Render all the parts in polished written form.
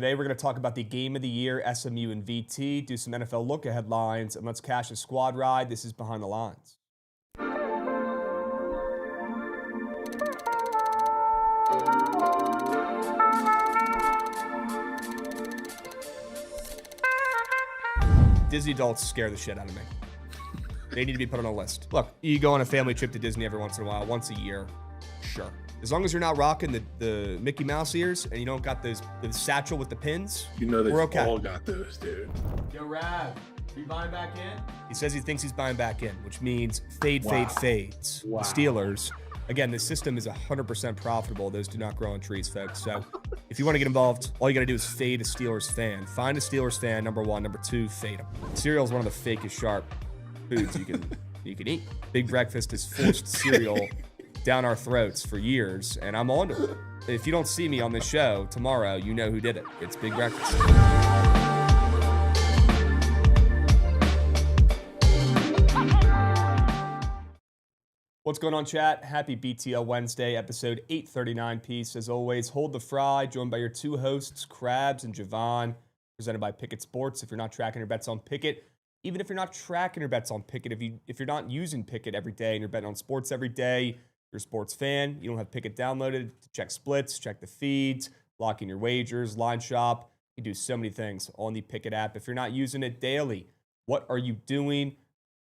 Today, we're going to talk about the game of the year, SMU and VT, do some NFL look-ahead lines, and let's cash a squad ride. This is Behind the Lines. Disney adults scare the shit out of me. They need to be put on a list. Look, you go on a family trip to Disney every once in a while, once a year, sure. As long as you're not rocking the Mickey Mouse ears and you don't got the satchel with the pins, you know we're okay. All got those, dude. Yo, Rav, you buying back in? He says he thinks he's buying back in, which means fades. Wow. The Steelers. Again, the system is 100% profitable. Those do not grow on trees, folks. So if you want to get involved, all you got to do is fade a Steelers fan. Find a Steelers fan, number one. Number two, fade them. Cereal is one of the fakest sharp foods you can eat. Big Breakfast has forced cereal down our throats for years, and I'm on to it. If you don't see me on this show tomorrow, you know who did it. It's Big Breakfast. What's going on, chat? Happy BTL Wednesday, episode 839 piece. As always, hold the fry, joined by your two hosts, Krabs and Jovan, presented by Bookit Sports. If you're not tracking your bets on Bookit, even if you're not tracking your bets on Bookit, if you're not using Bookit every day and you're betting on sports every day, you're a sports fan, you don't have Bookit downloaded to check splits, check the feeds, lock in your wagers, line shop. You can do so many things on the Bookit app. If you're not using it daily, what are you doing?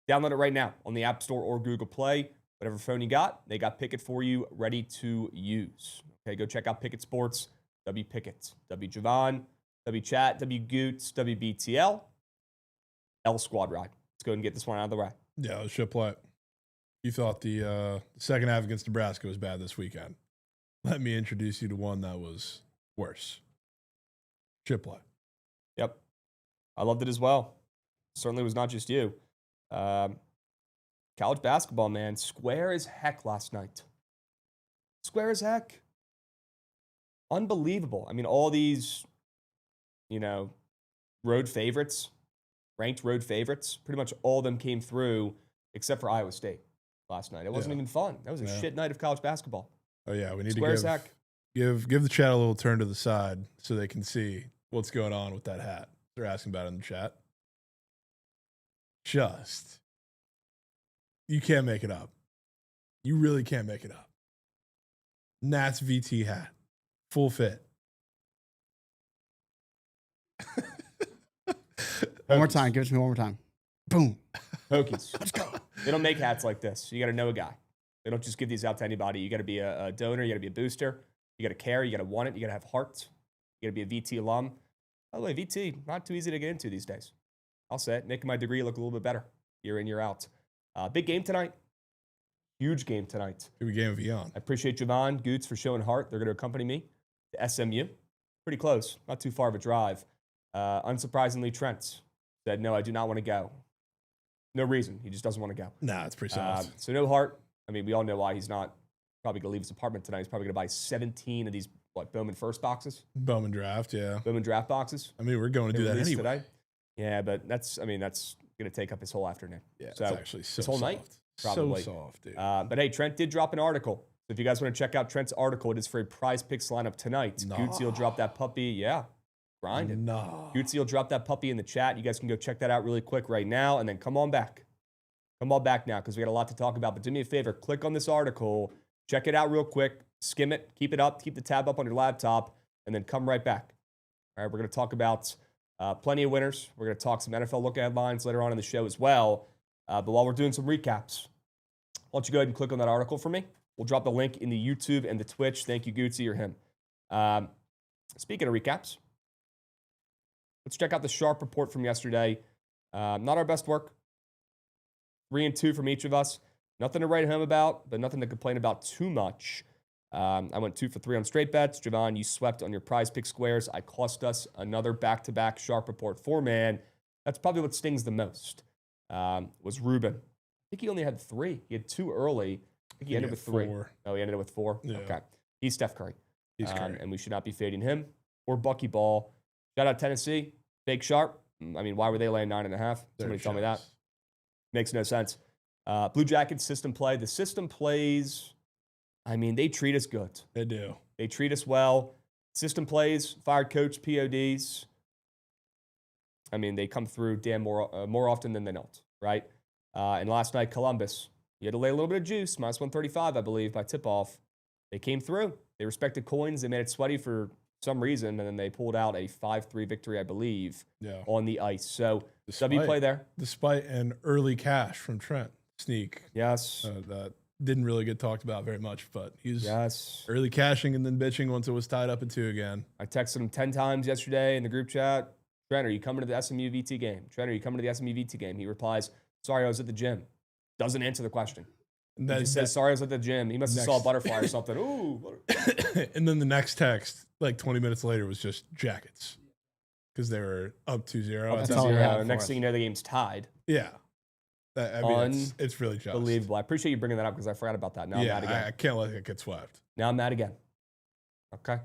Download it right now on the App Store or Google Play. Whatever phone you got, they got Bookit for you, ready to use. Okay, go check out Bookit Sports, W Pickett, W Jovan, W Chat, W Goots, W BTL, L Squad Ride. Let's go ahead and get this one out of the way. Yeah, let's show play. You thought the second half against Nebraska was bad this weekend. Let me introduce you to one that was worse. Chip play. Yep. I loved it as well. Certainly was not just you. College basketball, man, square as heck last night. Square as heck. Unbelievable. I mean, all these, road favorites, ranked road favorites, pretty much all of them came through except for Iowa State last night. It wasn't even fun. That was a shit night of college basketball. Oh, yeah. We need square as to heck. give the chat a little turn to the side so they can see what's going on with that hat. They're asking about it in the chat. You can't make it up. You really can't make it up. Nats VT hat. Full fit. One more time. Give it to me one more time. Boom. Hokies. Let's go. They don't make hats like this. You got to know a guy. They don't just give these out to anybody. You got to be a donor. You got to be a booster. You got to care. You got to want it. You got to have heart. You got to be a VT alum. By the way, VT, not too easy to get into these days. I'll say it. Making my degree look a little bit better year in, year out. Big game tonight. Huge game tonight. Big game of Eon. I appreciate Jovan, Goots for showing heart. They're going to accompany me to SMU. Pretty close. Not too far of a drive. Unsurprisingly, Trent said, no, I do not want to go. No reason. He just doesn't want to go. Nah, it's pretty soft. So no heart. I mean, we all know why he's not probably going to leave his apartment tonight. He's probably going to buy 17 of these, Bowman first boxes? Bowman draft, yeah. Bowman draft boxes. I mean, we're going to do that anyway. Today. Yeah, but that's going to take up his whole afternoon. Yeah, so it's actually so his whole soft. night, probably. So soft, dude. But hey, Trent did drop an article. So if you guys want to check out Trent's article, it is for a Prize Picks lineup tonight. Nah. Gootsy will drop that puppy. Yeah, grinding. Nah. Gootsy will drop that puppy in the chat. You guys can go check that out really quick right now, and then come on back. Come on back now, because we got a lot to talk about. But do me a favor, click on this article, check it out real quick, skim it, keep it up, keep the tab up on your laptop, and then come right back. All right, we're going to talk about plenty of winners. We're going to talk some NFL look-ahead lines later on in the show as well. But while we're doing some recaps, why don't you go ahead and click on that article for me? We'll drop the link in the YouTube and the Twitch. Thank you, Gootsy, or him. Speaking of recaps, let's check out the Sharp report from yesterday. Not our best work. 3-2 from each of us. Nothing to write home about, but nothing to complain about too much. I went 2 for 3 on straight bets. Jovan, you swept on your prize pick squares. I cost us another back-to-back Sharp report 4-man. That's probably what stings the most, was Ruben. I think he only had 3. He had 2 early. I think he ended with 3. 4. Oh, he ended with 4? Yeah. Okay. He's Steph Curry. He's Curry. And we should not be fading him or Bucky Ball. Shout out Tennessee. Fake Sharp. I mean, why were they laying 9.5? Somebody tell me that. Makes no sense. Blue Jackets system play. The system plays, I mean, they treat us good. They do. They treat us well. System plays, fired coach, PODs. I mean, they come through damn more often than they don't, right? And last night, Columbus, you had to lay a little bit of juice, minus 135, I believe, by tip-off. They came through. They respected coins. They made it sweaty for some reason, and then they pulled out a 5-3 victory, I believe, on the ice. So, W play there. Despite an early cash from Trent. Sneak. Yes. That didn't really get talked about very much, but he's Yes. early cashing and then bitching once it was tied up at 2 again. I texted him 10 times yesterday in the group chat. Trent, are you coming to the SMU VT game? Trent, are you coming to the SMU VT game? He replies, sorry, I was at the gym. Doesn't answer the question. And He just says, sorry, I was at the gym. He must have saw a butterfly or something. Ooh. And then the next text, like 20 minutes later, was just jackets. Because they were up 2-0. That's all we have for Next us. thing you know, the game's tied. Yeah. I mean, it's really just. Unbelievable. I appreciate you bringing that up because I forgot about that. Now I'm mad again. I can't let it get swept. Now I'm mad again. Okay.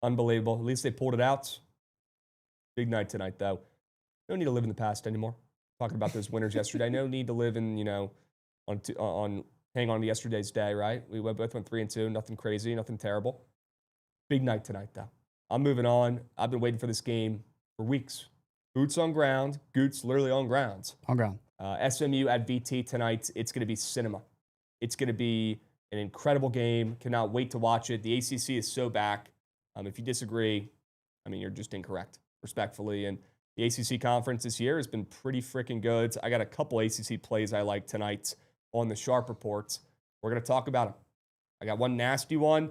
Unbelievable. At least they pulled it out. Big night tonight, though. No need to live in the past anymore. Talking about those winners yesterday. No need to live in, on hang on to yesterday's day, right? We both went 3-2. Nothing crazy, nothing terrible. Big night tonight, though. I'm moving on. I've been waiting for this game for weeks. Boots on ground. Goots literally on ground. On ground. SMU at VT tonight. It's going to be cinema. It's going to be an incredible game. Cannot wait to watch it. The ACC is so back. If you disagree, I mean, you're just incorrect, respectfully. And the ACC conference this year has been pretty freaking good. I got a couple ACC plays I like tonight on the Sharp Reports. We're going to talk about them. I got one nasty one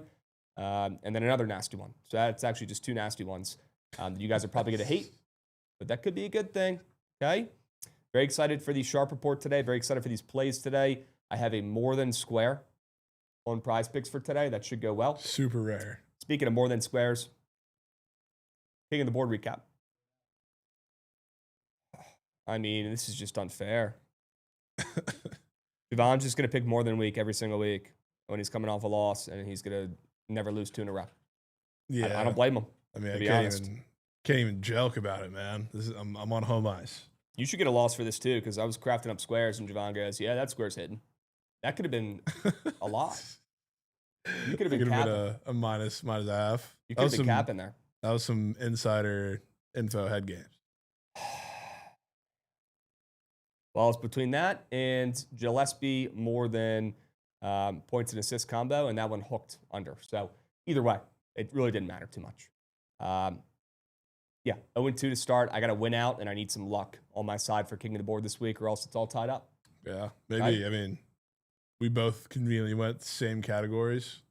and then another nasty one. So that's actually just two nasty ones that you guys are probably going to hate, but that could be a good thing, okay? Very excited for the Sharp Report today. Very excited for these plays today. I have a more than square on Prize Picks for today. That should go well. Super rare. Speaking of more than squares, king of the board recap. I mean, this is just unfair. Jovan's just going to pick more than week every single week when he's coming off a loss, and he's going to never lose 2 in a row. Yeah. I don't blame him. I mean, to I be can't honest. even joke about it, man. I'm on home ice. You should get a loss for this too, because I was crafting up squares, and Jovan goes, "Yeah, that square's hidden." That could have been a lot. You could have been capping. A minus a half. You could have been capping there. That was some insider info head games. Well, it's between that and Gillespie more than points and assist combo, and that one hooked under. So either way, it really didn't matter too much. Yeah, 0-2 to start. I got to win out, and I need some luck on my side for king of the board this week, or else it's all tied up. Yeah, maybe. I mean, we both conveniently went same categories,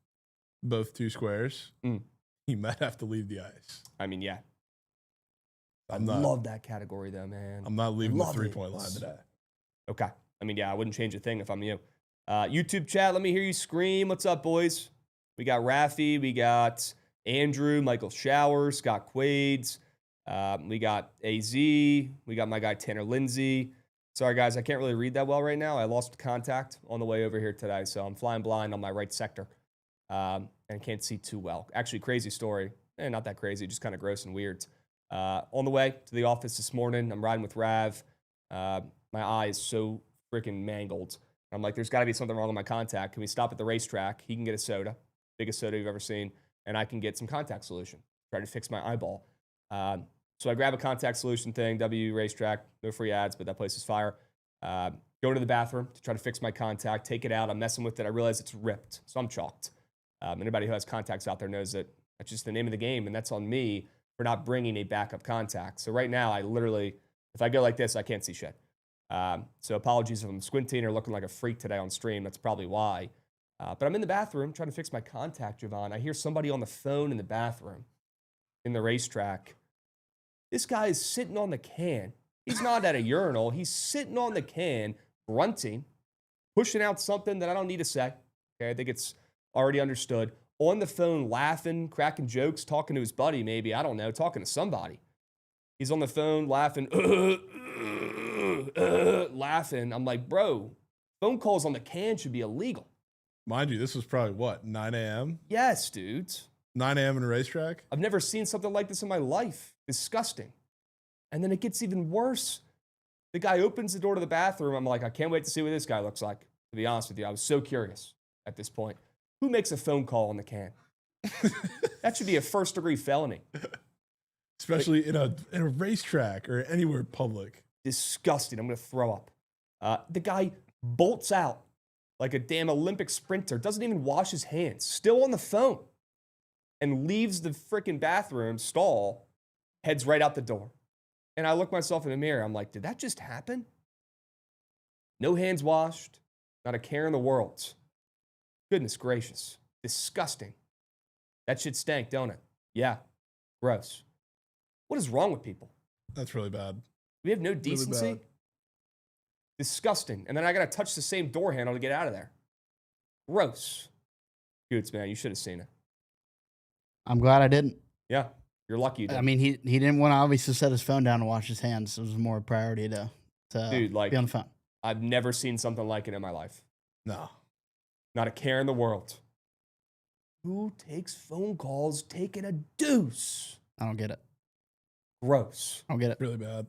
both 2 squares. You might have to leave the ice. I mean, yeah. I not- love that category, though, man. I'm not leaving the Love 3-point it. line today. Okay. I mean, yeah, I wouldn't change a thing if I'm you. YouTube chat, let me hear you scream. What's up, boys? We got Rafi, we got Andrew, Michael Showers, Scott Quades, we got AZ, we got my guy Tanner Lindsay. Sorry, guys, I can't really read that well right now. I lost contact on the way over here today, so I'm flying blind on my right sector and can't see too well. Actually, crazy story. Not that crazy, just kind of gross and weird. On the way to the office this morning, I'm riding with Rav. My eye is so freaking mangled. I'm like, there's got to be something wrong with my contact. Can we stop at the racetrack? He can get a soda, biggest soda you've ever seen, and I can get some contact solution. Try to fix my eyeball. So I grab a contact solution thing, W racetrack, no free ads, but that place is fire. Go to the bathroom to try to fix my contact, take it out. I'm messing with it. I realize it's ripped, so I'm chalked. Anybody who has contacts out there knows that that's just the name of the game, and that's on me for not bringing a backup contact. So right now, I literally, if I go like this, I can't see shit. So apologies if I'm squinting or looking like a freak today on stream. That's probably why. But I'm in the bathroom trying to fix my contact, Jovan. I hear somebody on the phone in the bathroom in the racetrack. This guy is sitting on the can. He's not at a urinal. He's sitting on the can, grunting, pushing out something that I don't need to say. Okay, I think it's already understood. On the phone, laughing, cracking jokes, talking to his buddy, maybe. I don't know, talking to somebody. He's on the phone, laughing, laughing. I'm like, bro, phone calls on the can should be illegal. Mind you, this was probably what, 9 a.m.? Yes, dudes. 9 a.m. in a racetrack? I've never seen something like this in my life. Disgusting. And then it gets even worse. The guy opens the door to the bathroom. I'm like, I can't wait to see what this guy looks like. To be honest with you, I was so curious at this point. Who makes a phone call on the can? That should be a first-degree felony. Especially in a racetrack or anywhere public. Disgusting. I'm going to throw up. The guy bolts out like a damn Olympic sprinter, doesn't even wash his hands, still on the phone, and leaves the freaking bathroom stall, heads right out the door. And I look myself in the mirror. I'm like, did that just happen? No hands washed, not a care in the world. Goodness gracious. Disgusting. That shit stank, don't it? Yeah. Gross. What is wrong with people? That's really bad. We have no decency. Really bad. Disgusting. And then I got to touch the same door handle to get out of there. Gross. Goots, man, you should have seen it. I'm glad I didn't. Yeah. You're lucky you did. I mean, he didn't want to obviously set his phone down and wash his hands. It was more a priority to Dude, like, be on the phone. I've never seen something like it in my life. No. Not a care in the world. Who takes phone calls taking a deuce? I don't get it. Gross. I don't get it. Really bad.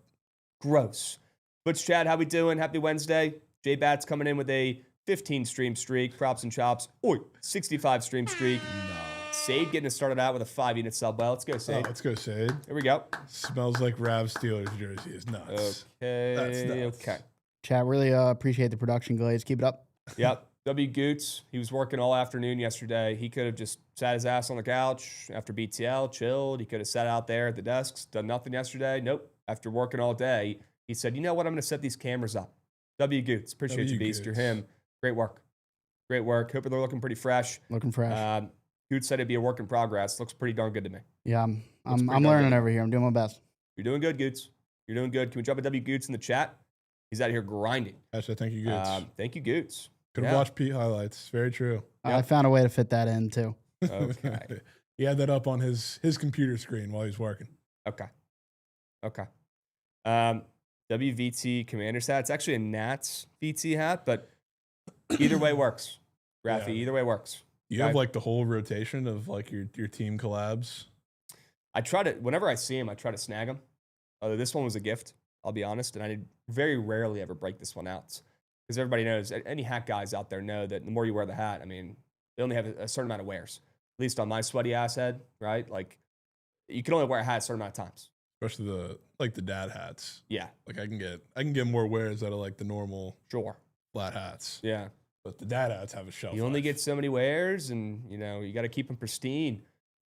Gross. Butch Chad, how we doing? Happy Wednesday. J Bat's coming in with a 15 stream streak. Props and chops. Oi, 65 stream streak. No. Sade getting us started out with a 5-unit sub. Well, let's go, Sade. Let's go, Sade. Here we go. Smells like Rav's Steelers jersey. Is nuts. Okay. That's nuts. Okay. Chat, really appreciate the production, Glaze. Keep it up. Yep. W. Goots, he was working all afternoon yesterday. He could have just sat his ass on the couch after BTL, chilled. He could have sat out there at the desks, done nothing yesterday. Nope. After working all day, he said, you know what? I'm going to set these cameras up. W. Goots, appreciate you, Beast. You're him. Great work. Great work. Hope they're looking pretty fresh. Looking fresh. Goots said it'd be a work in progress. Looks pretty darn good to me. Yeah, I'm learning over here. I'm doing my best. You're doing good, Goots. You're doing good. Can we drop a W. Goots in the chat? He's out here grinding. Actually, thank you, Goots. Thank you, Goots. Could have watched Pete highlights. Very true. I found a way to fit that in, too. Okay. He had that up on his computer screen while he was working. Okay. WVT Commander's hat. It's actually a Nats VT hat, but either way works. Rafi, either way works. You have like the whole rotation of like your team collabs. I try to, whenever I see him, I try to snag them. This one was a gift, I'll be honest, and I very rarely ever break this one out. Because everybody knows, any hat guys out there know that the more you wear the hat, I mean, they only have a certain amount of wears. At least on my sweaty ass head, right? Like, you can only wear a hat a certain amount of times. Especially the dad hats. Yeah. Like I can get more wears out of like the normal flat hats. Yeah. But the dad hats have a shelf. You only get so many wears, and you got to keep them pristine.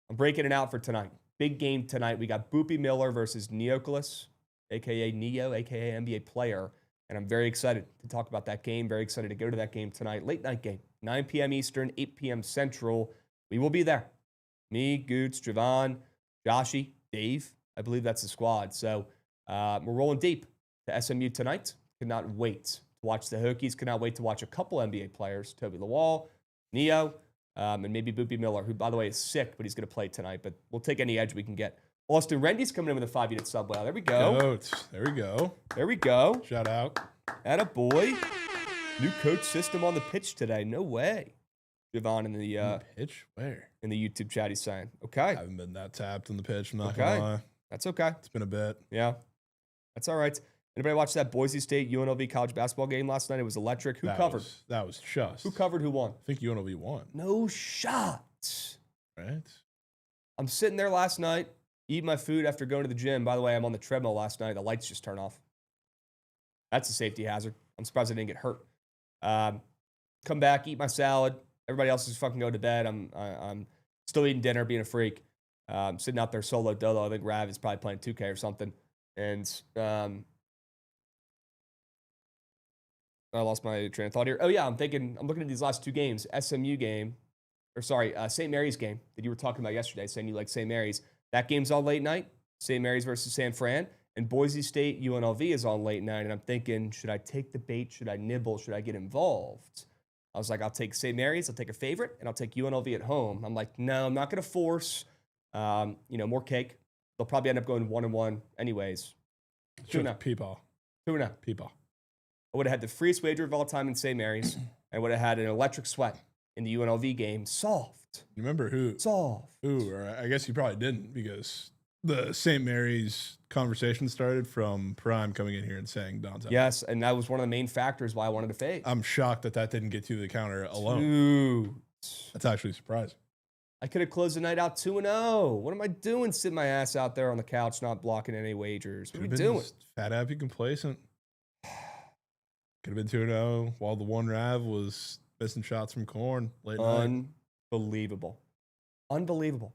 I'm breaking it out for tonight. Big game tonight. We got Boopy Miller versus Neocolis, aka Neo, aka NBA player. And I'm very excited to talk about that game. Very excited to go to that game tonight. Late night game, 9 p.m. Eastern, 8 p.m. Central. We will be there. Me, Goots, Jovan, Joshy, Dave. I believe that's the squad. So we're rolling deep to SMU tonight. Could not wait to watch the Hokies. Could not wait to watch a couple NBA players. Toby Lawal, Neo, and maybe Boopy Miller, who, by the way, is sick, but he's going to play tonight. But we'll take any edge we can get. Austin Rendy's coming in with a 5-unit sub. Wow, there we go. There we go. There we go. Shout out. Atta boy. New coach system on the pitch today. No way. Jovan in the pitch? Where? In the YouTube chat he's saying. Okay. I haven't been that tapped on the pitch. I'm not gonna lie. That's okay. It's been a bit. Yeah. That's all right. Anybody watch that Boise State UNLV college basketball game last night? It was electric. Who covered? That was just. Who covered? Who won? I think UNLV won. No shot. Right? I'm sitting there last night, eating my food after going to the gym. By the way, I'm on the treadmill last night. The lights just turned off. That's a safety hazard. I'm surprised I didn't get hurt. Come back, eat my salad. Everybody else is fucking going to bed. I'm still eating dinner, being a freak. Sitting out there solo dolo. I think Rav is probably playing 2K or something. And I lost my train of thought here. Oh, yeah, I'm looking at these last two games. SMU game, St. Mary's game that you were talking about yesterday, saying you like St. Mary's. That game's on late night, St. Mary's versus San Fran. And Boise State UNLV is on late night. And I'm thinking, should I take the bait? Should I nibble? Should I get involved? I was like, I'll take St. Mary's, I'll take a favorite, and I'll take UNLV at home. I'm like, no, I'm not going to force, more cake. They'll probably end up going 1-1 anyways. Tuna. Peepaw. I would have had the freest wager of all time in St. Mary's. I would have had an electric sweat in the UNLV game. Soft. You remember who? Soft. Who, or I guess you probably didn't, because the St. Mary's conversation started from Prime coming in here and saying downtown. Yes, and that was one of the main factors why I wanted to fade. I'm shocked that didn't get to the counter alone. Dude. That's actually surprising. I could have closed the night out 2-0. What am I doing sitting my ass out there on the couch not blocking any wagers? What are we doing? Just fat happy complacent. Could have been 2-0 while the one Rav was missing shots from corn late night. Unbelievable. Unbelievable.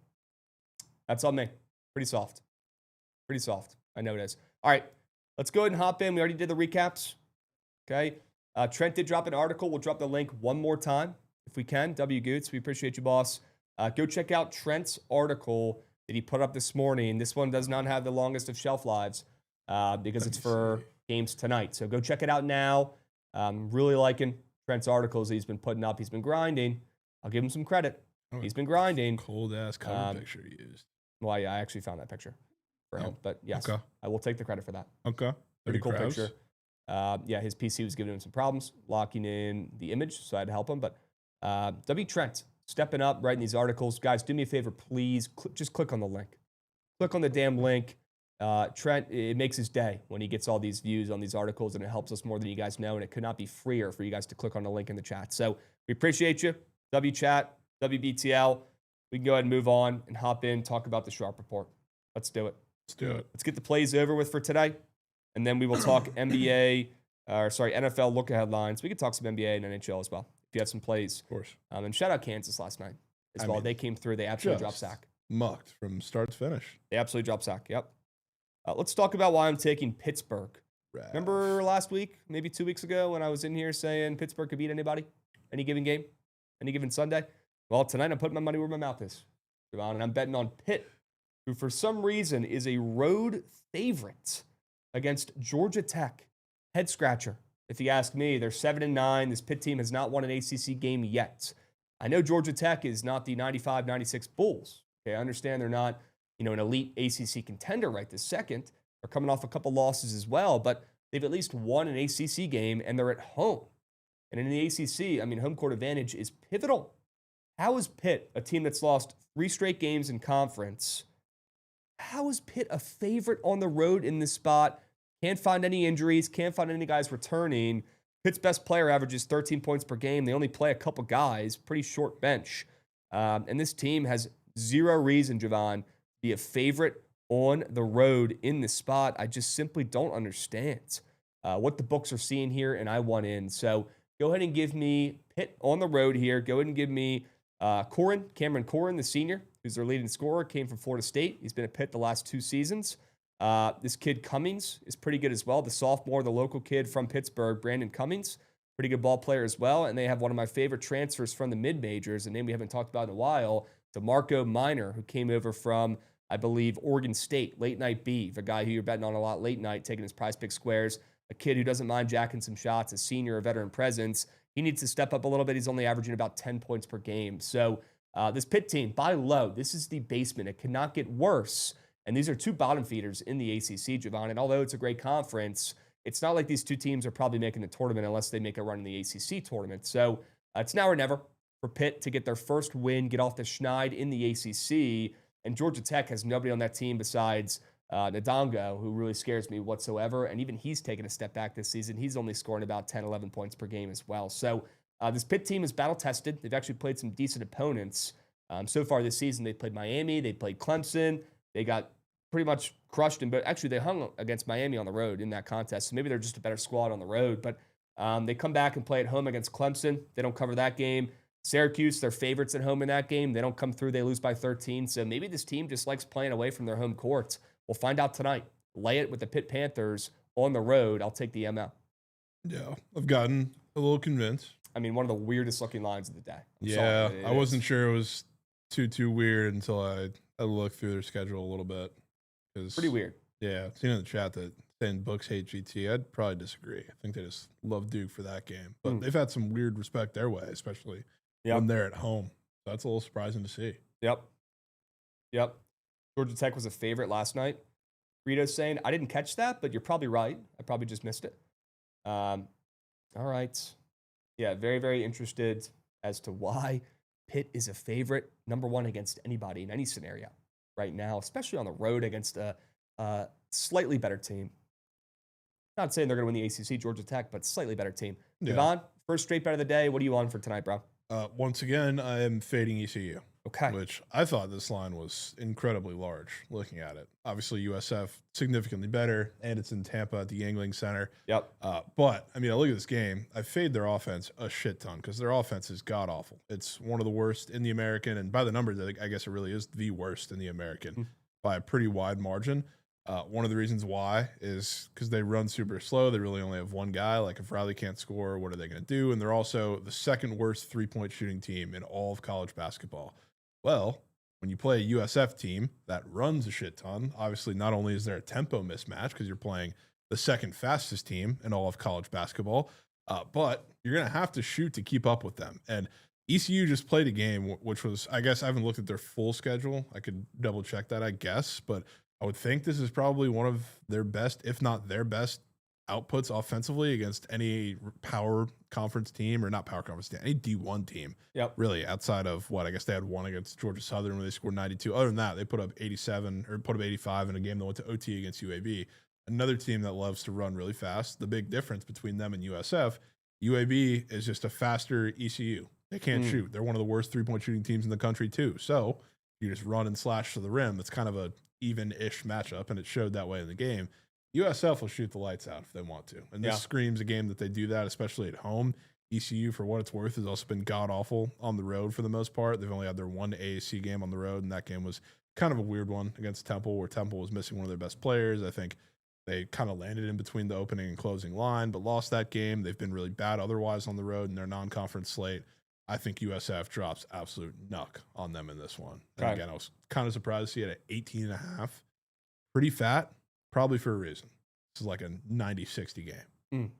That's on me. Pretty soft. Pretty soft. I know it is. All right. Let's go ahead and hop in. We already did the recaps. Okay. Trent did drop an article. We'll drop the link one more time if we can. W. Goots, we appreciate you, boss. Go check out Trent's article that he put up this morning. This one does not have the longest of shelf lives because it's for games tonight. So go check it out now. Really liking Trent's articles that he's been putting up. He's been grinding. I'll give him some credit. He's been grinding. Cold ass cover picture he used. Well, yeah, I actually found that picture for him. But yes, okay. I will take the credit for that. Okay. Pretty cool picture. Yeah, his PC was giving him some problems locking in the image, so I had to help him. But W. Trent, stepping up, writing these articles. Guys, do me a favor, please. Just click on the link. Click on the damn link. Trent, it makes his day when he gets all these views on these articles, and it helps us more than you guys know, and it could not be freer for you guys to click on the link in the chat. So we appreciate you. WChat, WBTL. We can go ahead and move on and hop in, talk about the Sharp Report. Let's do it. Let's do it. Let's get the plays over with for today, and then we will talk NFL look-ahead lines. We could talk some NBA and NHL as well if you have some plays. Of course. And shout out Kansas last night as well. They came through. They absolutely dropped sack. Mucked from start to finish. They absolutely dropped sack. Yep. Let's talk about why I'm taking Pittsburgh. Rav. Remember last week, maybe 2 weeks ago, when I was in here saying Pittsburgh could beat anybody, any given game, any given Sunday? Well, tonight I'm putting my money where my mouth is, Jovan, and I'm betting on Pitt, who for some reason is a road favorite against Georgia Tech. Head scratcher. If you ask me, they're 7-9. This Pitt team has not won an ACC game yet. I know Georgia Tech is not the 95-96 Bulls. Okay, I understand they're not, an elite ACC contender right this second. They're coming off a couple losses as well, but they've at least won an ACC game, and they're at home. And in the ACC, home court advantage is pivotal. How is Pitt, a team that's lost 3 straight games in conference, how is Pitt a favorite on the road in this spot? Can't find any injuries, can't find any guys returning. Pitt's best player averages 13 points per game. They only play a couple guys, pretty short bench. And this team has zero reason, Jovan, to be a favorite on the road in this spot. I just simply don't understand what the books are seeing here, and I want in. So go ahead and give me Pitt on the road here. Go ahead and give me Cameron Corrin, the senior, who's their leading scorer, came from Florida State. He's been at Pitt the last 2 seasons. This kid Cummings is pretty good as well. The sophomore, the local kid from Pittsburgh, Brandon Cummings, pretty good ball player as well. And they have one of my favorite transfers from the mid-majors, a name we haven't talked about in a while, DeMarco Minor, who came over from, I believe, Oregon State, late night Beeve, a guy who you're betting on a lot late night, taking his prize pick squares, a kid who doesn't mind jacking some shots, a senior, a veteran presence. He needs to step up a little bit. He's only averaging about 10 points per game. So this Pitt team, buy low. This is the basement. It cannot get worse. And these are 2 bottom feeders in the ACC, Jovan. And although it's a great conference, it's not like these 2 teams are probably making the tournament unless they make a run in the ACC tournament. So it's now or never for Pitt to get their first win, get off the schneid in the ACC. And Georgia Tech has nobody on that team besides Ndongo, who really scares me whatsoever. And even he's taken a step back this season. He's only scoring about 10, 11 points per game as well. So this Pitt team is battle-tested. They've actually played some decent opponents. So far this season, they played Miami. They played Clemson. They got pretty much crushed but actually they hung against Miami on the road in that contest. So maybe they're just a better squad on the road. But they come back and play at home against Clemson. They don't cover that game. Syracuse, they're favorites at home in that game. They don't come through. They lose by 13. So maybe this team just likes playing away from their home court. We'll find out tonight. Lay it with the Pitt Panthers on the road. I'll take the ML. Yeah, I've gotten a little convinced. One of the weirdest looking lines of the day. I wasn't sure it was too weird until I looked through their schedule a little bit. Pretty weird. Yeah, I've seen in the chat that saying books hate GT. I'd probably disagree. I think they just love Duke for that game. But they've had some weird respect their way, especially when they're at home. So that's a little surprising to see. Yep. Georgia Tech was a favorite last night. Rito's saying, I didn't catch that, but you're probably right. I probably just missed it. All right. Yeah, very, very interested as to why Pitt is a favorite, number 1 against anybody in any scenario right now, especially on the road against a slightly better team. Not saying they're going to win the ACC, Georgia Tech, but slightly better team. Yeah. Jovan, first straight bet of the day. What are you on for tonight, bro? Once again, I am fading ECU. Okay. which I thought this line was incredibly large looking at it. Obviously, USF significantly better, and it's in Tampa at the Yangling Center. Yep. But, I mean, I look at this game. I fade their offense a shit ton because their offense is god-awful. It's one of the worst in the American, and by the numbers, I guess it really is the worst in the American by a pretty wide margin. One of the reasons why is because they run super slow. They really only have one guy. Like, if Riley can't score, what are they going to do? And they're also the second worst three-point shooting team in all of college basketball. Well, when you play a USF team that runs a shit ton, obviously not only is there a tempo mismatch because you're playing the second fastest team in all of college basketball, but you're going to have to shoot to keep up with them. And ECU just played a game, which was, I guess I haven't looked at their full schedule. I could double check that, I guess, but I would think this is probably one of their best, if not their best, outputs offensively against any power conference team, or not power conference team, any D1 team. Yep. Really, outside of what I guess they had one against Georgia Southern where they scored 92. Other than that, they put up 87 or put up 85 in a game that went to OT against UAB. Another team that loves to run really fast. The big difference between them and USF, UAB is just a faster ECU. They can't shoot. They're one of the worst three-point shooting teams in the country too. So you just run and slash to the rim. It's kind of a even-ish matchup, and it showed that way in the game. USF will shoot the lights out if they want to. And this screams a game that they do that, especially at home. ECU, for what it's worth, has also been god-awful on the road for the most part. They've only had their one AAC game on the road, and that game was kind of a weird one against Temple, where Temple was missing one of their best players. I think they kind of landed in between the opening and closing line, but lost that game. They've been really bad otherwise on the road in their non-conference slate. I think USF drops absolute knuck on them in this one. And again, I was kind of surprised to see it at 18.5. Pretty fat. Probably for a reason. This is like a 90-60 game.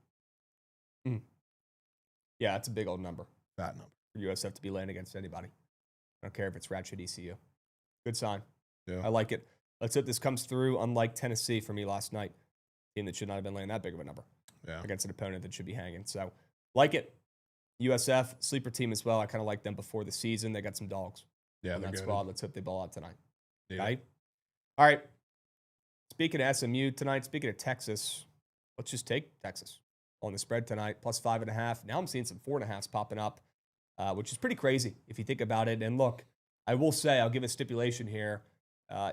Yeah, that's a big old number. Fat number. For USF to be laying against anybody. I don't care if it's ratchet ECU. Good sign. Yeah. I like it. Let's hope this comes through, unlike Tennessee for me last night. Team that should not have been laying that big of a number against an opponent that should be hanging. So, like it. USF, sleeper team as well. I kind of like them before the season. They got some dogs. Yeah, on that good. squad. Let's hope they ball out tonight. Yeah. Right? All right. Speaking of SMU tonight, speaking of Texas, let's just take Texas on the spread tonight, plus 5.5. Now I'm seeing some 4.5s popping up, which is pretty crazy if you think about it. And look, I will say, I'll give a stipulation here.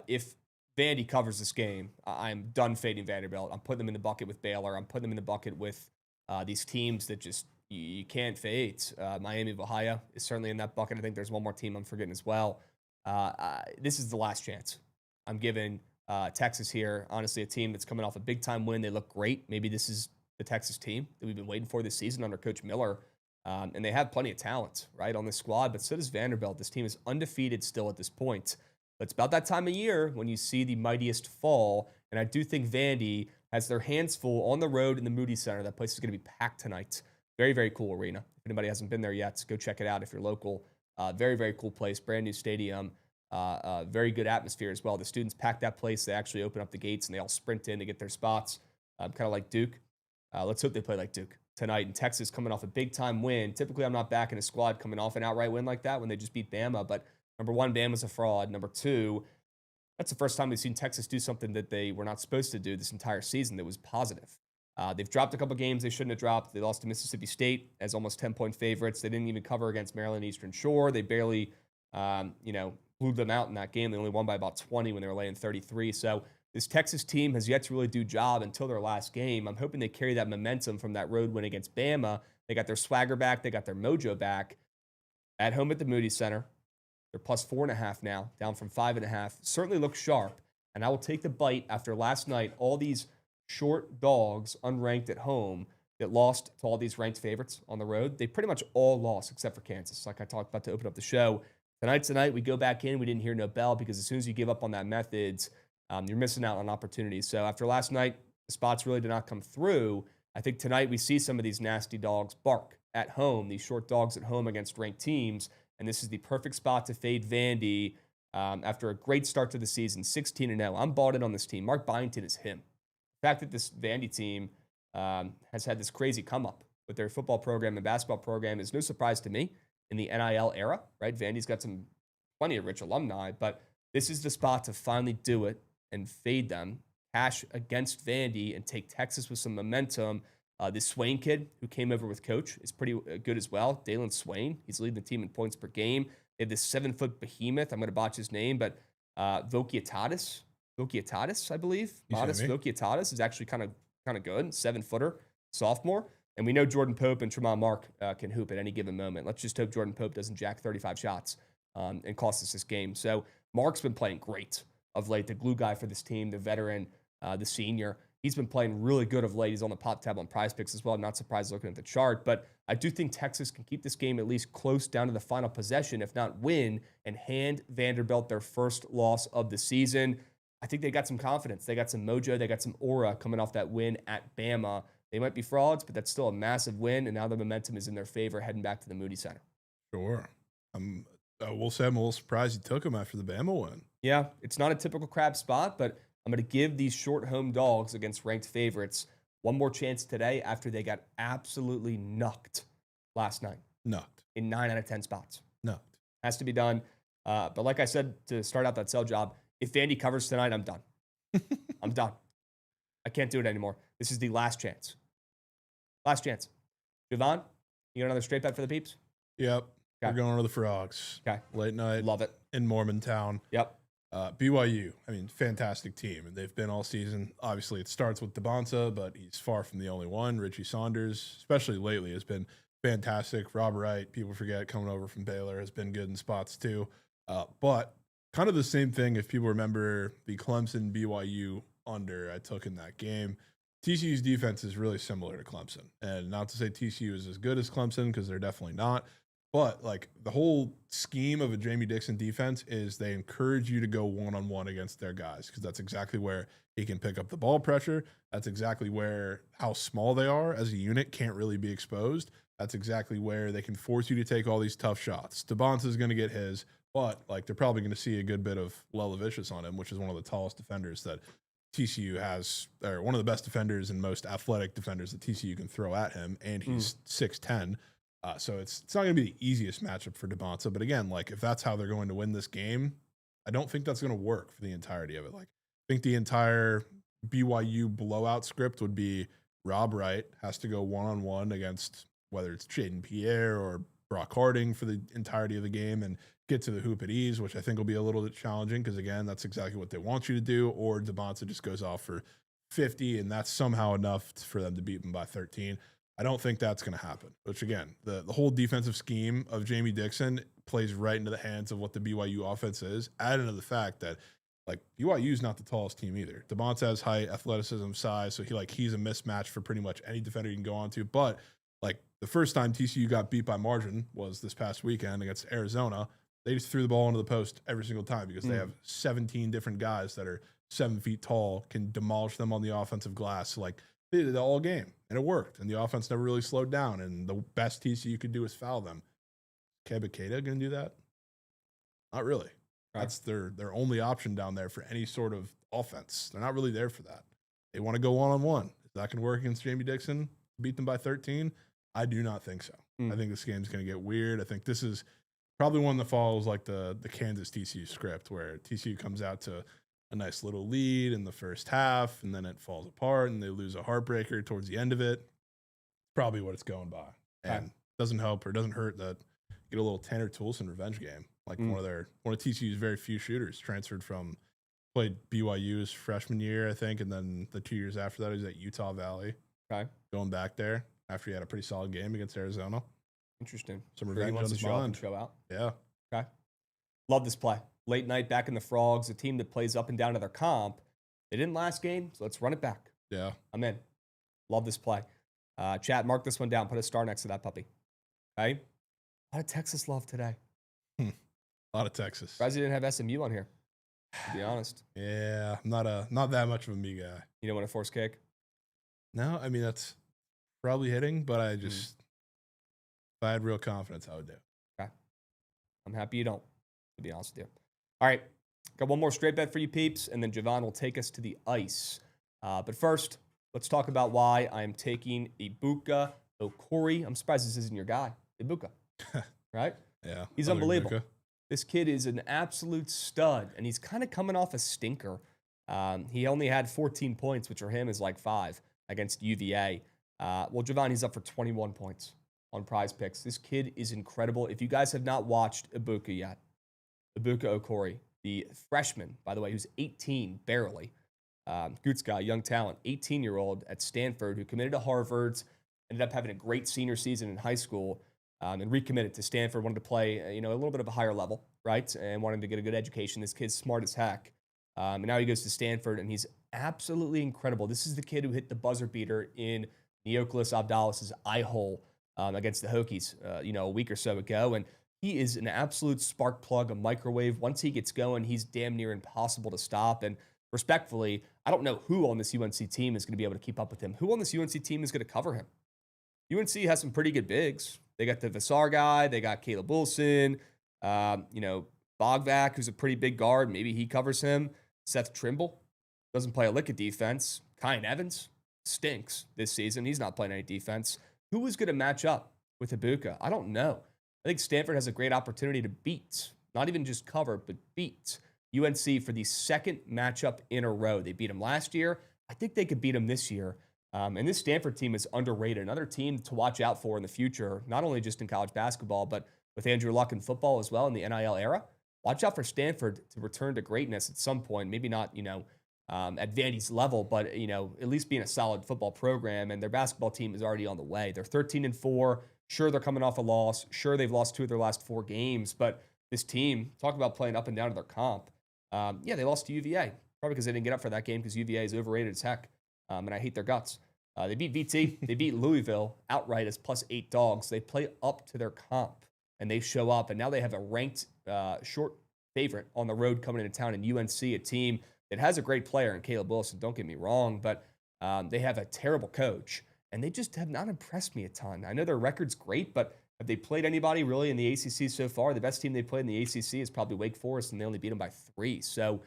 If Vandy covers this game, I'm done fading Vanderbilt. I'm putting them in the bucket with Baylor. I'm putting them in the bucket with these teams that just you can't fade. Miami of Ohio is certainly in that bucket. I think there's one more team I'm forgetting as well. This is the last chance I'm giving Texas here. Honestly, a team that's coming off a big-time win. They look great. Maybe this is the Texas team that we've been waiting for this season under Coach Miller. And they have plenty of talent, right, on this squad. But so does Vanderbilt. This team is undefeated still at this point. But it's about that time of year when you see the mightiest fall. And I do think Vandy has their hands full on the road in the Moody Center. That place is going to be packed tonight. Very, very cool arena. If anybody hasn't been there yet, go check it out if you're local. Very, very cool place. Brand new stadium. Very good atmosphere as well. The students pack that place. They actually open up the gates and they all sprint in to get their spots. Kind of like Duke. Let's hope they play like Duke tonight. And Texas coming off a big-time win. Typically, I'm not backing a squad coming off an outright win like that when they just beat Bama. But number one, Bama's a fraud. Number two, that's the first time we've seen Texas do something that they were not supposed to do this entire season that was positive. They've dropped a couple games they shouldn't have dropped. They lost to Mississippi State as almost 10-point favorites. They didn't even cover against Maryland Eastern Shore. They barely, blew them out in that game. They only won by about 20 when they were laying 33. So this Texas team has yet to really do job until their last game. I'm hoping they carry that momentum from that road win against Bama. They got their swagger back. They got their mojo back. At home at the Moody Center, they're plus 4.5 now, down from 5.5. Certainly looks sharp, and I will take the bite after last night. All these short dogs, unranked at home, that lost to all these ranked favorites on the road. They pretty much all lost except for Kansas, like I talked about to open up the show. Tonight, we go back in. We didn't hear no bell because as soon as you give up on that methods, you're missing out on opportunities. So after last night, the spots really did not come through. I think tonight we see some of these nasty dogs bark at home, these short dogs at home against ranked teams, and this is the perfect spot to fade Vandy after a great start to the season, 16-0. I'm bought in on this team. Mark Byington is him. The fact that this Vandy team has had this crazy come-up with their football program and basketball program is no surprise to me in the NIL era, right? Vandy's got plenty of rich alumni, but this is the spot to finally do it and fade them, cash against Vandy, and take Texas with some momentum. This Swain kid who came over with coach is pretty good as well. Dalen Swain, he's leading the team in points per game. They have this 7-foot behemoth. I'm going to botch his name, but Vokiatatis, I believe. You Modest showing me? Vokiatatis is actually kind of good. 7-footer, sophomore. And we know Jordan Pope and Tremont Mark can hoop at any given moment. Let's just hope Jordan Pope doesn't jack 35 shots and cost us this game. So Mark's been playing great of late. The glue guy for this team, the veteran, the senior. He's been playing really good of late. He's on the pop tab on Prize Picks as well. Not surprised looking at the chart. But I do think Texas can keep this game at least close down to the final possession, if not win, and hand Vanderbilt their first loss of the season. I think they got some confidence. They got some mojo. They got some aura coming off that win at Bama. They might be frauds, but that's still a massive win, and now the momentum is in their favor heading back to the Moody Center. Sure. We'll say I'm a little surprised you took him after the Bama win. Yeah, it's not a typical Krabs spot, but I'm going to give these short home dogs against ranked favorites one more chance today after they got absolutely knucked last night. Knocked. In 9 out of 10 spots. Knocked. Has to be done. But like I said to start out that sell job, if Vandy covers tonight, I'm done. I'm done. I can't do it anymore. This is the last chance. Last chance. Jovan, you got another straight bet for the peeps? Yep. Okay. We're going to the Frogs. Okay. Late night. Love it. In Mormontown. Yep. BYU, I mean, fantastic team. And they've been all season. Obviously, it starts with DeBonta, but he's far from the only one. Richie Saunders, especially lately, has been fantastic. Rob Wright, people forget, coming over from Baylor, has been good in spots too. But kind of the same thing if people remember the Clemson BYU under I took in that game. TCU's defense is really similar to Clemson. And not to say TCU is as good as Clemson, because they're definitely not. But like the whole scheme of a Jamie Dixon defense is they encourage you to go one-on-one against their guys, because that's exactly where he can pick up the ball pressure. That's exactly where how small they are as a unit can't really be exposed. That's exactly where they can force you to take all these tough shots. DeBonta is going to get his, but like they're probably going to see a good bit of Lelavicius on him, which is one of the tallest defenders that TCU has, or one of the best defenders and most athletic defenders that TCU can throw at him, and he's 6'10". So it's not going to be the easiest matchup for DeBonta. But again, like if that's how they're going to win this game, I don't think that's going to work for the entirety of it. Like I think the entire BYU blowout script would be Rob Wright has to go one-on-one against whether it's Jaden Pierre or Brock Harding for the entirety of the game and get to the hoop at ease, which I think will be a little bit challenging because, again, that's exactly what they want you to do. Or DeBonta just goes off for 50, and that's somehow enough for them to beat them by 13. I don't think that's going to happen, which, again, the whole defensive scheme of Jamie Dixon plays right into the hands of what the BYU offense is, added to the fact that, like, BYU is not the tallest team either. DeBonta has height, athleticism, size, so he's a mismatch for pretty much any defender you can go on to. But, like, the first time TCU got beat by margin was this past weekend against Arizona. They just threw the ball into the post every single time because they have 17 different guys that are 7 feet tall, can demolish them on the offensive glass. So, like, they did it all game, and it worked. And the offense never really slowed down, and the best TCU could do is foul them. Kebakeda going to do that? Not really. Right. That's their only option down there for any sort of offense. They're not really there for that. They want to go one-on-one. Is that going to work against Jamie Dixon? Beat them by 13? I do not think so. I think this game's going to get weird. I think this is probably one that follows like the Kansas TCU script, where TCU comes out to a nice little lead in the first half, and then it falls apart, and they lose a heartbreaker towards the end of it. Probably what it's going by. And doesn't help or doesn't hurt that get a little Tanner Toolson revenge game. Like one of TCU's very few shooters played BYU's freshman year, I think, and then the 2 years after that he was at Utah Valley. Okay. Going back there after he had a pretty solid game against Arizona. Interesting. Some revenge on his show up mind. and show out. Yeah. Okay. Love this play. Late night back in the Frogs, a team that plays up and down to their comp. They didn't last game, so let's run it back. Yeah. I'm in. Love this play. Chat, mark this one down. Put a star next to that puppy. Okay? A lot of Texas love today. A lot of Texas. Surprised you didn't have SMU on here, to be honest. Yeah, I'm not that much of a me guy. You don't want to force kick? No, I mean, that's probably hitting, but I just, if I had real confidence, I would do. Okay. I'm happy you don't, to be honest with you. All right. Got one more straight bet for you peeps, and then Jovan will take us to the ice. But first, let's talk about why I'm taking Ibuka Okori. I'm surprised this isn't your guy, Ibuka. Right? Yeah. He's unbelievable. Ibuka. This kid is an absolute stud, and he's kind of coming off a stinker. He only had 14 points, which for him is like 5 against UVA. Well, Jovan, he's up for 21 points on Prize Picks. This kid is incredible. If you guys have not watched Ibuka yet, Ibuka Okori, the freshman, by the way, who's 18, barely. Goots guy, young talent, 18-year-old at Stanford who committed to Harvard, ended up having a great senior season in high school, and recommitted to Stanford, wanted to play, a little bit of a higher level, right? And wanted to get a good education. This kid's smart as heck. And now he goes to Stanford, and he's absolutely incredible. This is the kid who hit the buzzer beater in Neokilis Abdalis' eye hole against the Hokies, a week or so ago. And he is an absolute spark plug, a microwave. Once he gets going, he's damn near impossible to stop. And respectfully, I don't know who on this UNC team is going to be able to keep up with him. Who on this UNC team is going to cover him? UNC has some pretty good bigs. They got the Vassar guy. They got Caleb Wilson. Bogvac, who's a pretty big guard. Maybe he covers him. Seth Trimble doesn't play a lick of defense. Kyan Evans stinks this season. He's not playing any defense. Who is going to match up with Ibuka? I don't know. I think Stanford has a great opportunity to beat, not even just cover, but beat UNC for the second matchup in a row. They beat them last year. I think they could beat them this year. And this Stanford team is underrated. Another team to watch out for in the future, not only just in college basketball, but with Andrew Luck in football as well in the NIL era. Watch out for Stanford to return to greatness at some point. Maybe not, at Vandy's level, but, at least being a solid football program. And their basketball team is already on the way. They're 13-4. Sure, they're coming off a loss. Sure, they've lost 2 of their last 4 games. But this team, talk about playing up and down to their comp. They lost to UVA. Probably because they didn't get up for that game because UVA is overrated as heck. And I hate their guts. They beat VT. They beat Louisville outright as +8 dogs. They play up to their comp, and they show up. And now they have a ranked short favorite on the road coming into town in UNC, a team that has a great player in Caleb Wilson. Don't get me wrong, but they have a terrible coach, and they just have not impressed me a ton. I know their record's great, but have they played anybody really in the ACC so far? The best team they played in the ACC is probably Wake Forest, and they only beat them by 3. So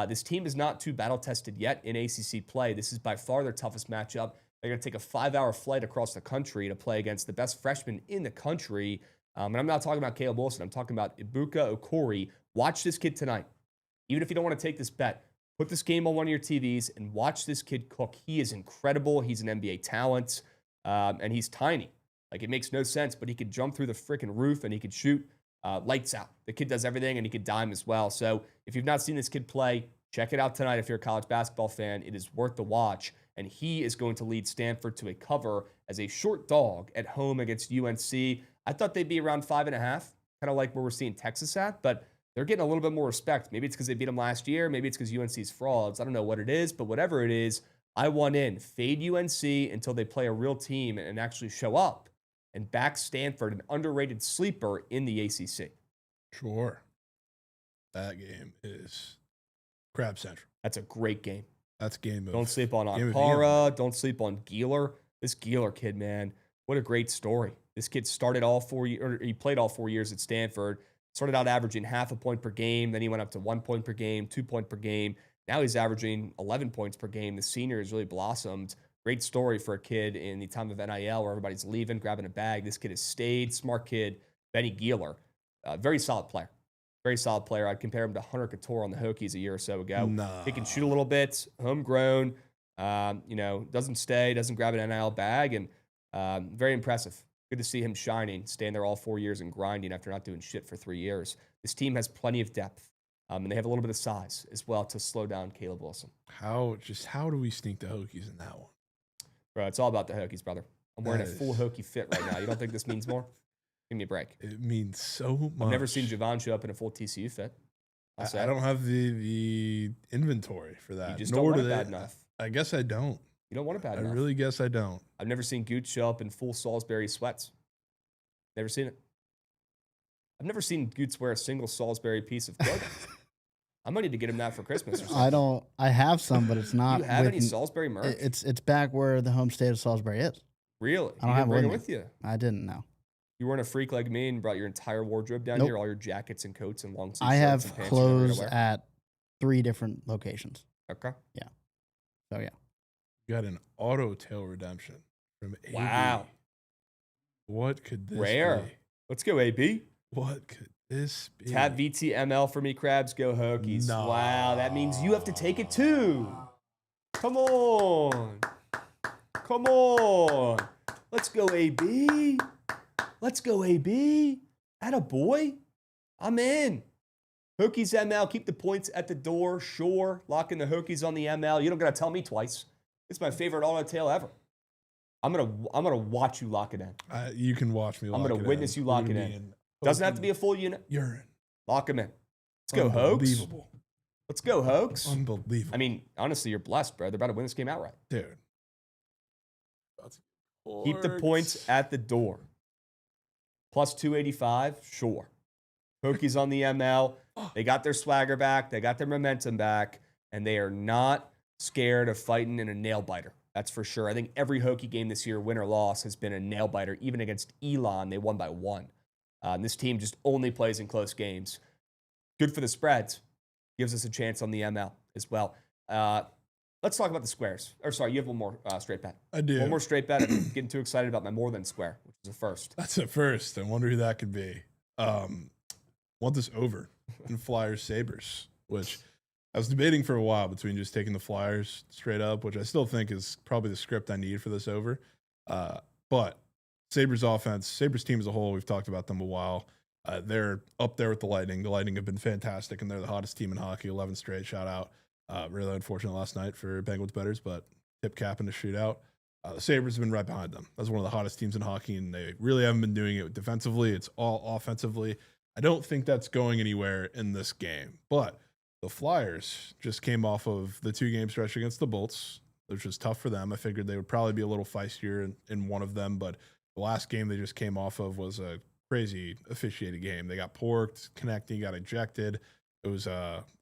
this team is not too battle-tested yet in ACC play. This is by far their toughest matchup. They're going to take a 5-hour flight across the country to play against the best freshman in the country. And I'm not talking about Caleb Wilson. I'm talking about Ibuka Okori. Watch this kid tonight. Even if you don't want to take this bet, put this game on one of your TVs and watch this kid cook. He is incredible. He's an NBA talent, and he's tiny. Like, it makes no sense, but he could jump through the freaking roof, and he could shoot lights out. The kid does everything, and he could dime as well. So if you've not seen this kid play, check it out tonight if you're a college basketball fan. It is worth the watch. And he is going to lead Stanford to a cover as a short dog at home against UNC. I thought they'd be around 5.5, kind of like where we're seeing Texas at, but they're getting a little bit more respect. Maybe it's because they beat them last year. Maybe it's because UNC's frauds. I don't know what it is, but whatever it is, I want in. Fade UNC until they play a real team and actually show up and back Stanford, an underrated sleeper in the ACC. Sure. That game is Krabs Central. That's a great game. That's game of. Don't sleep on Ankara. Don't sleep on Geeler. This Geeler kid, man, what a great story. This kid started all 4 years, or he played all 4 years at Stanford. Started out averaging half a point per game. Then he went up to 1 point per game, 2 point per game. Now he's averaging 11 points per game. The senior has really blossomed. Great story for a kid in the time of NIL where everybody's leaving, grabbing a bag. This kid has stayed. Smart kid, Benny Geeler. Very solid player. Very solid player. I'd compare him to Hunter Couture on the Hokies a year or so ago. He can shoot a little bit, homegrown, doesn't stay, doesn't grab an NIL bag, and very impressive. Good to see him shining, staying there all 4 years and grinding after not doing shit for 3 years. This team has plenty of depth, and they have a little bit of size as well to slow down Caleb Wilson. How do we sneak the Hokies in that one? Bro, it's all about the Hokies, brother. I'm wearing a full Hokie fit right now. You don't think this means more? Give me a break. It means so much. I've never seen Jovan show up in a full TCU fit. I don't have the inventory for that. You just don't want it bad enough. I guess I don't. You don't want it bad enough. I really guess I don't. I've never seen Gooch show up in full Salisbury sweats. Never seen it. I've never seen Gooch wear a single Salisbury piece of clothing. I might need to get him that for Christmas or something. I have some, but it's not. Do you have any Salisbury merch? It's back where the home state of Salisbury is. Really? I don't have bring it with you. I didn't know. You weren't a freak like me and brought your entire wardrobe down here, all your jackets and coats and long sleeve I shirts have and pants clothes at 3 different locations. Okay. Yeah. So yeah. You got an auto tail redemption from AB. Wow. What could this Rare. be? Let's go, AB. What could this be? Tap VTML for me, Krabs. Go Hokies. No. Wow, that means you have to take it too. Come on. Come on. Let's go, AB. Let's go, AB. Atta boy. I'm in. Hokies ML, keep the points at the door. Sure. Locking the Hokies on the ML. You don't got to tell me twice. It's my favorite auto tail ever. I'm gonna watch you lock it in. You can watch me. I'm gonna witness you lock it in. Doesn't have to be a full unit. Urine. Lock him in. Let's go, Hoax. Unbelievable. Let's go, Hoax. Unbelievable. I mean, honestly, you're blessed, bro. They're about to win this game outright. Dude. Keep the points at the door. Plus 285, sure. Hokies on the ML. They got their swagger back. They got their momentum back. And they are not scared of fighting in a nail biter. That's for sure. I think every Hokie game this year, win or loss, has been a nail biter. Even against Elon, they won by 1. This team just only plays in close games. Good for the spreads. Gives us a chance on the ML as well. Let's talk about the squares. Or sorry, you have one more straight bet. I do. One more straight bet. I'm getting too excited about my more than square, which is a first. That's a first. I wonder who that could be. Want this over in Flyers Sabres, which I was debating for a while between just taking the Flyers straight up, which I still think is probably the script I need for this over. But Sabres offense, Sabres team as a whole, we've talked about them a while. They're up there with the Lightning. The Lightning have been fantastic, and they're the hottest team in hockey. 11 straight, shout out. Really unfortunate last night for Penguins bettors, but tip cap in the shootout. The Sabres have been right behind them. That's one of the hottest teams in hockey, and they really haven't been doing it defensively. It's all offensively. I don't think that's going anywhere in this game. But the Flyers just came off of the 2-game stretch against the Bolts, which was tough for them. I figured they would probably be a little feistier in one of them, but the last game they just came off of was a crazy officiated game. They got porked, connecting, got ejected. It was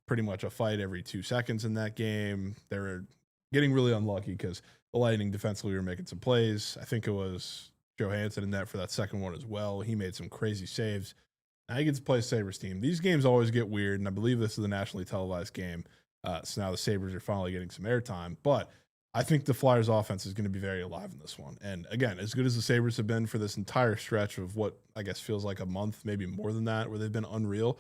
pretty much a fight every 2 seconds in that game. They were getting really unlucky because the Lightning defensively were making some plays. I think it was Johansson in net for that second one as well. He made some crazy saves. Now he gets to play Sabres team. These games always get weird, and I believe this is a nationally televised game. So now the Sabres are finally getting some airtime. But I think the Flyers offense is going to be very alive in this one. And again, as good as the Sabres have been for this entire stretch of what I guess feels like a month, maybe more than that, where they've been unreal,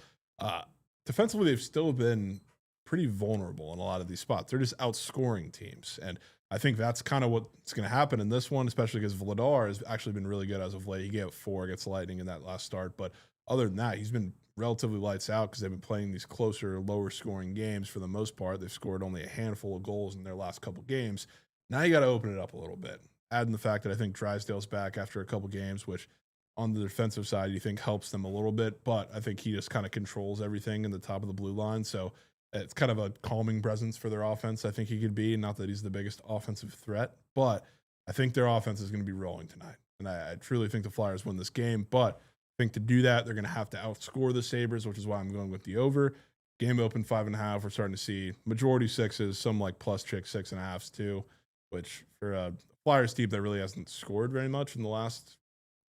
defensively they've still been pretty vulnerable in a lot of these spots. They're just outscoring teams. And I think that's kind of what's going to happen in this one, especially because Vladar has actually been really good as of late. He gave 4 against the Lightning in that last start. But other than that, he's been relatively lights out because they've been playing these closer, lower scoring games for the most part. They've scored only a handful of goals in their last couple games. Now you got to open it up a little bit. Adding the fact that I think Drysdale's back after a couple games, which on the defensive side you think helps them a little bit, but I think he just kind of controls everything in the top of the blue line. So it's kind of a calming presence for their offense. I think he could be, not that he's the biggest offensive threat, but I think their offense is going to be rolling tonight. And I truly think the Flyers win this game, but I think to do that, they're going to have to outscore the Sabres, which is why I'm going with the over. Game open 5.5. We're starting to see majority 6s, some like plus chick 6.5s too, which for a Flyers team that really hasn't scored very much in the last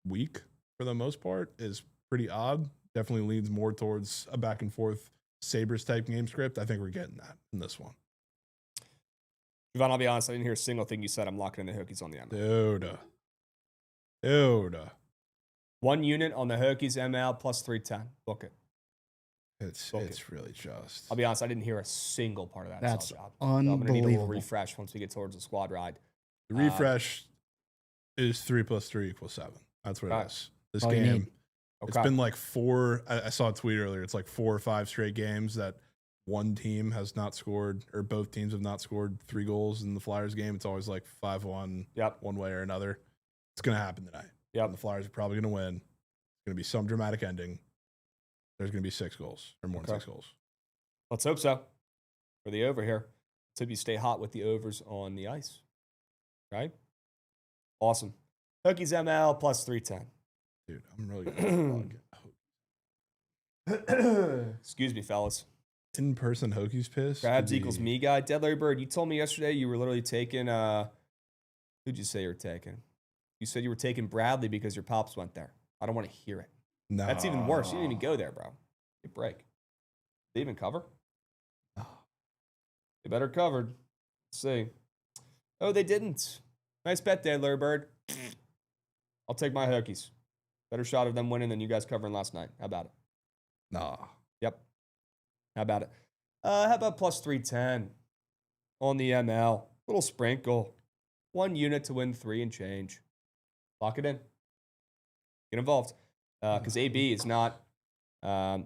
week for the most part is pretty odd. Definitely leans more towards a back and forth Sabres type game script. I think we're getting that in this one. Jovan, I'll be honest, I didn't hear a single thing you said. I'm locking in the Hokies on the ML. Dude. 1 unit on the Hokies ML plus 310. Book it. It's really just. I'll be honest, I didn't hear a single part of that. That's job. unbelievable. I'm going to need a little refresh once we get towards the squad ride. The refresh is 3 + 3 = 7. That's what it is. This game, it's been like 4. I saw a tweet earlier. It's like 4 or 5 straight games that one team has not scored, or both teams have not scored 3 goals in the Flyers game. It's always like 5-1, one way or another. It's going to happen tonight. And the Flyers are probably going to win. It's going to be some dramatic ending. There's going to be 6 goals or more than 6 goals. Let's hope so. For the over here. Let's hope you stay hot with the overs on the ice. Right? Awesome. Hokies ML plus 310. Dude, I'm really going to Excuse me, fellas. In-person Hokies piss. Krabs equals me guy. Dead Larry Bird, you told me yesterday you were literally taking, who'd you say you were taking? You said you were taking Bradley because your pops went there. I don't want to hear it. No. That's even worse. You didn't even go there, bro. Get a break. They even cover? No. They better covered. Let's see. Oh, they didn't. Nice bet, Dead Larry Bird. I'll take my Hokies. Better shot of them winning than you guys covering last night. How about it? Nah. Yep. How about it? How about plus 310 on the ML? Little sprinkle. 1 unit to win 3 and change. Lock it in. Get involved. Because AB is not.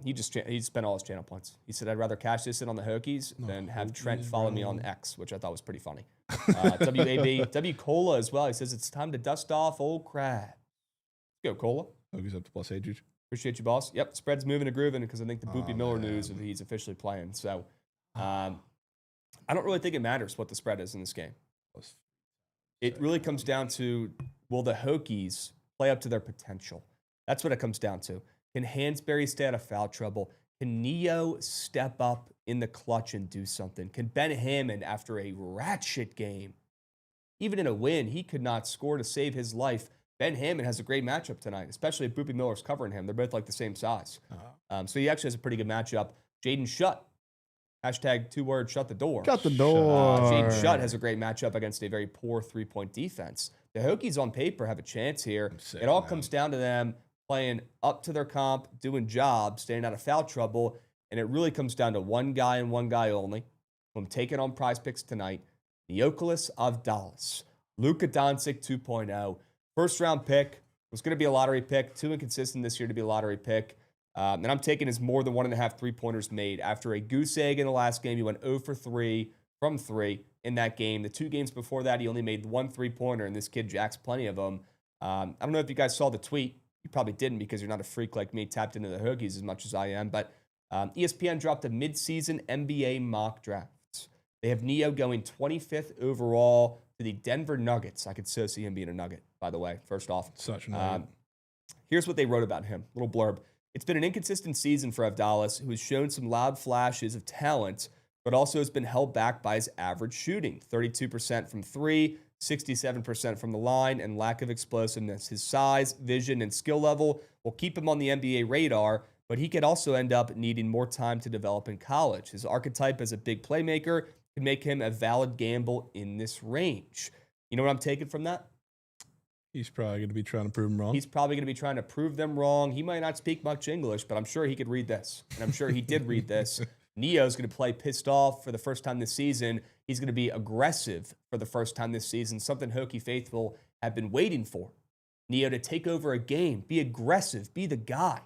He spent all his channel points. He said, "I'd rather cash this in on the Hokies than have Trent follow me on X," which I thought was pretty funny. WAB, W Cola as well. He says it's time to dust off old Krabs. Go Cola. Hokies up to +8, Juge. Appreciate you, boss. Yep, spread's moving and grooving because I think the Boopy Miller news is he's officially playing. So I don't really think it matters what the spread is in this game. It really comes down to, will the Hokies play up to their potential? That's what it comes down to. Can Hansberry stay out of foul trouble? Can Neo step up in the clutch and do something? Can Ben Hammond, after a ratchet game, even in a win, he could not score to save his life. Ben Hammond has a great matchup tonight, especially if Boopy Miller's covering him. They're both like the same size. So he actually has a pretty good matchup. Jaden Shutt. Hashtag 2-word shut the door. Shut the door. Jaden Shutt has a great matchup against a very poor 3-point defense. The Hokies on paper have a chance here. It all comes down to them playing up to their comp, doing jobs, staying out of foul trouble, and it really comes down to one guy and one guy only. I'm taking on Prize Picks tonight. Neokulis Avdalis. Luka Doncic 2.0. First-round pick. Was going to be a lottery pick. Too inconsistent this year to be a lottery pick. And I'm taking his more than 1.5 3-pointers made. After a goose egg in the last game, he went 0 for 3 from 3 in that game. The 2 games before that, he only made 1 3-pointer, and this kid jacks plenty of them. I don't know if you guys saw the tweet. You probably didn't because you're not a freak like me, tapped into the Hokies as much as I am. But ESPN dropped a mid-season NBA mock drafts. They have Neo going 25th overall to the Denver Nuggets. I could so see him being a Nugget, by the way, first off. Such a Nugget. Here's what they wrote about him. Little blurb. It's been an inconsistent season for Avdalis, who has shown some loud flashes of talent, but also has been held back by his average shooting. 32% from 3, 67% from the line, and lack of explosiveness. His size, vision, and skill level will keep him on the NBA radar, but he could also end up needing more time to develop in college. His archetype as a big playmaker could make him a valid gamble in this range. You know what I'm taking from that? He's probably going to be trying to prove them wrong. He's probably going to be trying to prove them wrong. He might not speak much English, but I'm sure he could read this. And I'm sure he did read this. Neo's going to play pissed off for the first time this season. He's going to be aggressive for the first time this season, something Hokie faithful have been waiting for. Neo to take over a game, be aggressive, be the guy.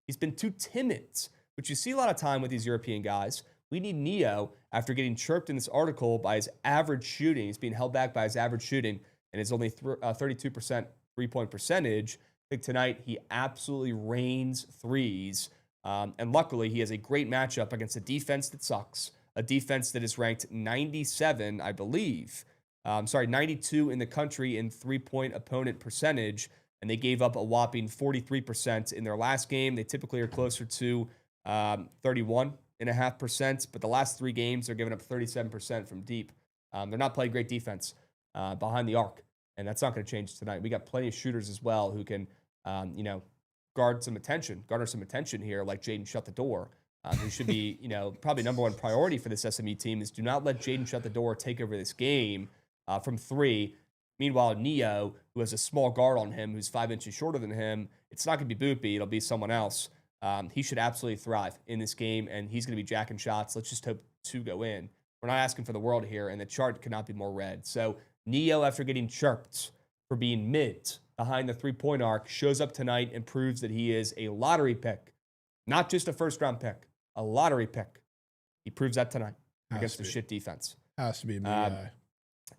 He's been too timid, which you see a lot of time with these European guys. We need Neo, after getting chirped in this article by his average shooting. He's being held back by his average shooting, and his only 32% three-point percentage. I think tonight he absolutely rains threes. And luckily, he has a great matchup against a defense that sucks, a defense that is ranked 97, I believe. 92 in the country in three-point opponent percentage, and they gave up a whopping 43% in their last game. They typically are closer to 31.5%, but the last 3 games they're giving up 37% from deep. They're not playing great defense behind the arc, and that's not going to change tonight. We got plenty of shooters as well who can, garner some attention here, like Jaden Shut the Door. Who should be, probably number one priority for this SMU team is do not let Jaden Shut the Door take over this game from 3. Meanwhile, Neo, who has a small guard on him, who's 5 inches shorter than him, it's not going to be Boopy. It'll be someone else. He should absolutely thrive in this game, and he's going to be jacking shots. Let's just hope 2 go in. We're not asking for the world here, and the chart could not be more red. So Neo, after getting chirped for being mid behind the 3-point arc, shows up tonight and proves that he is a lottery pick, not just a first-round pick, a lottery pick. He proves that tonight against the shit defense. Has to be a guy.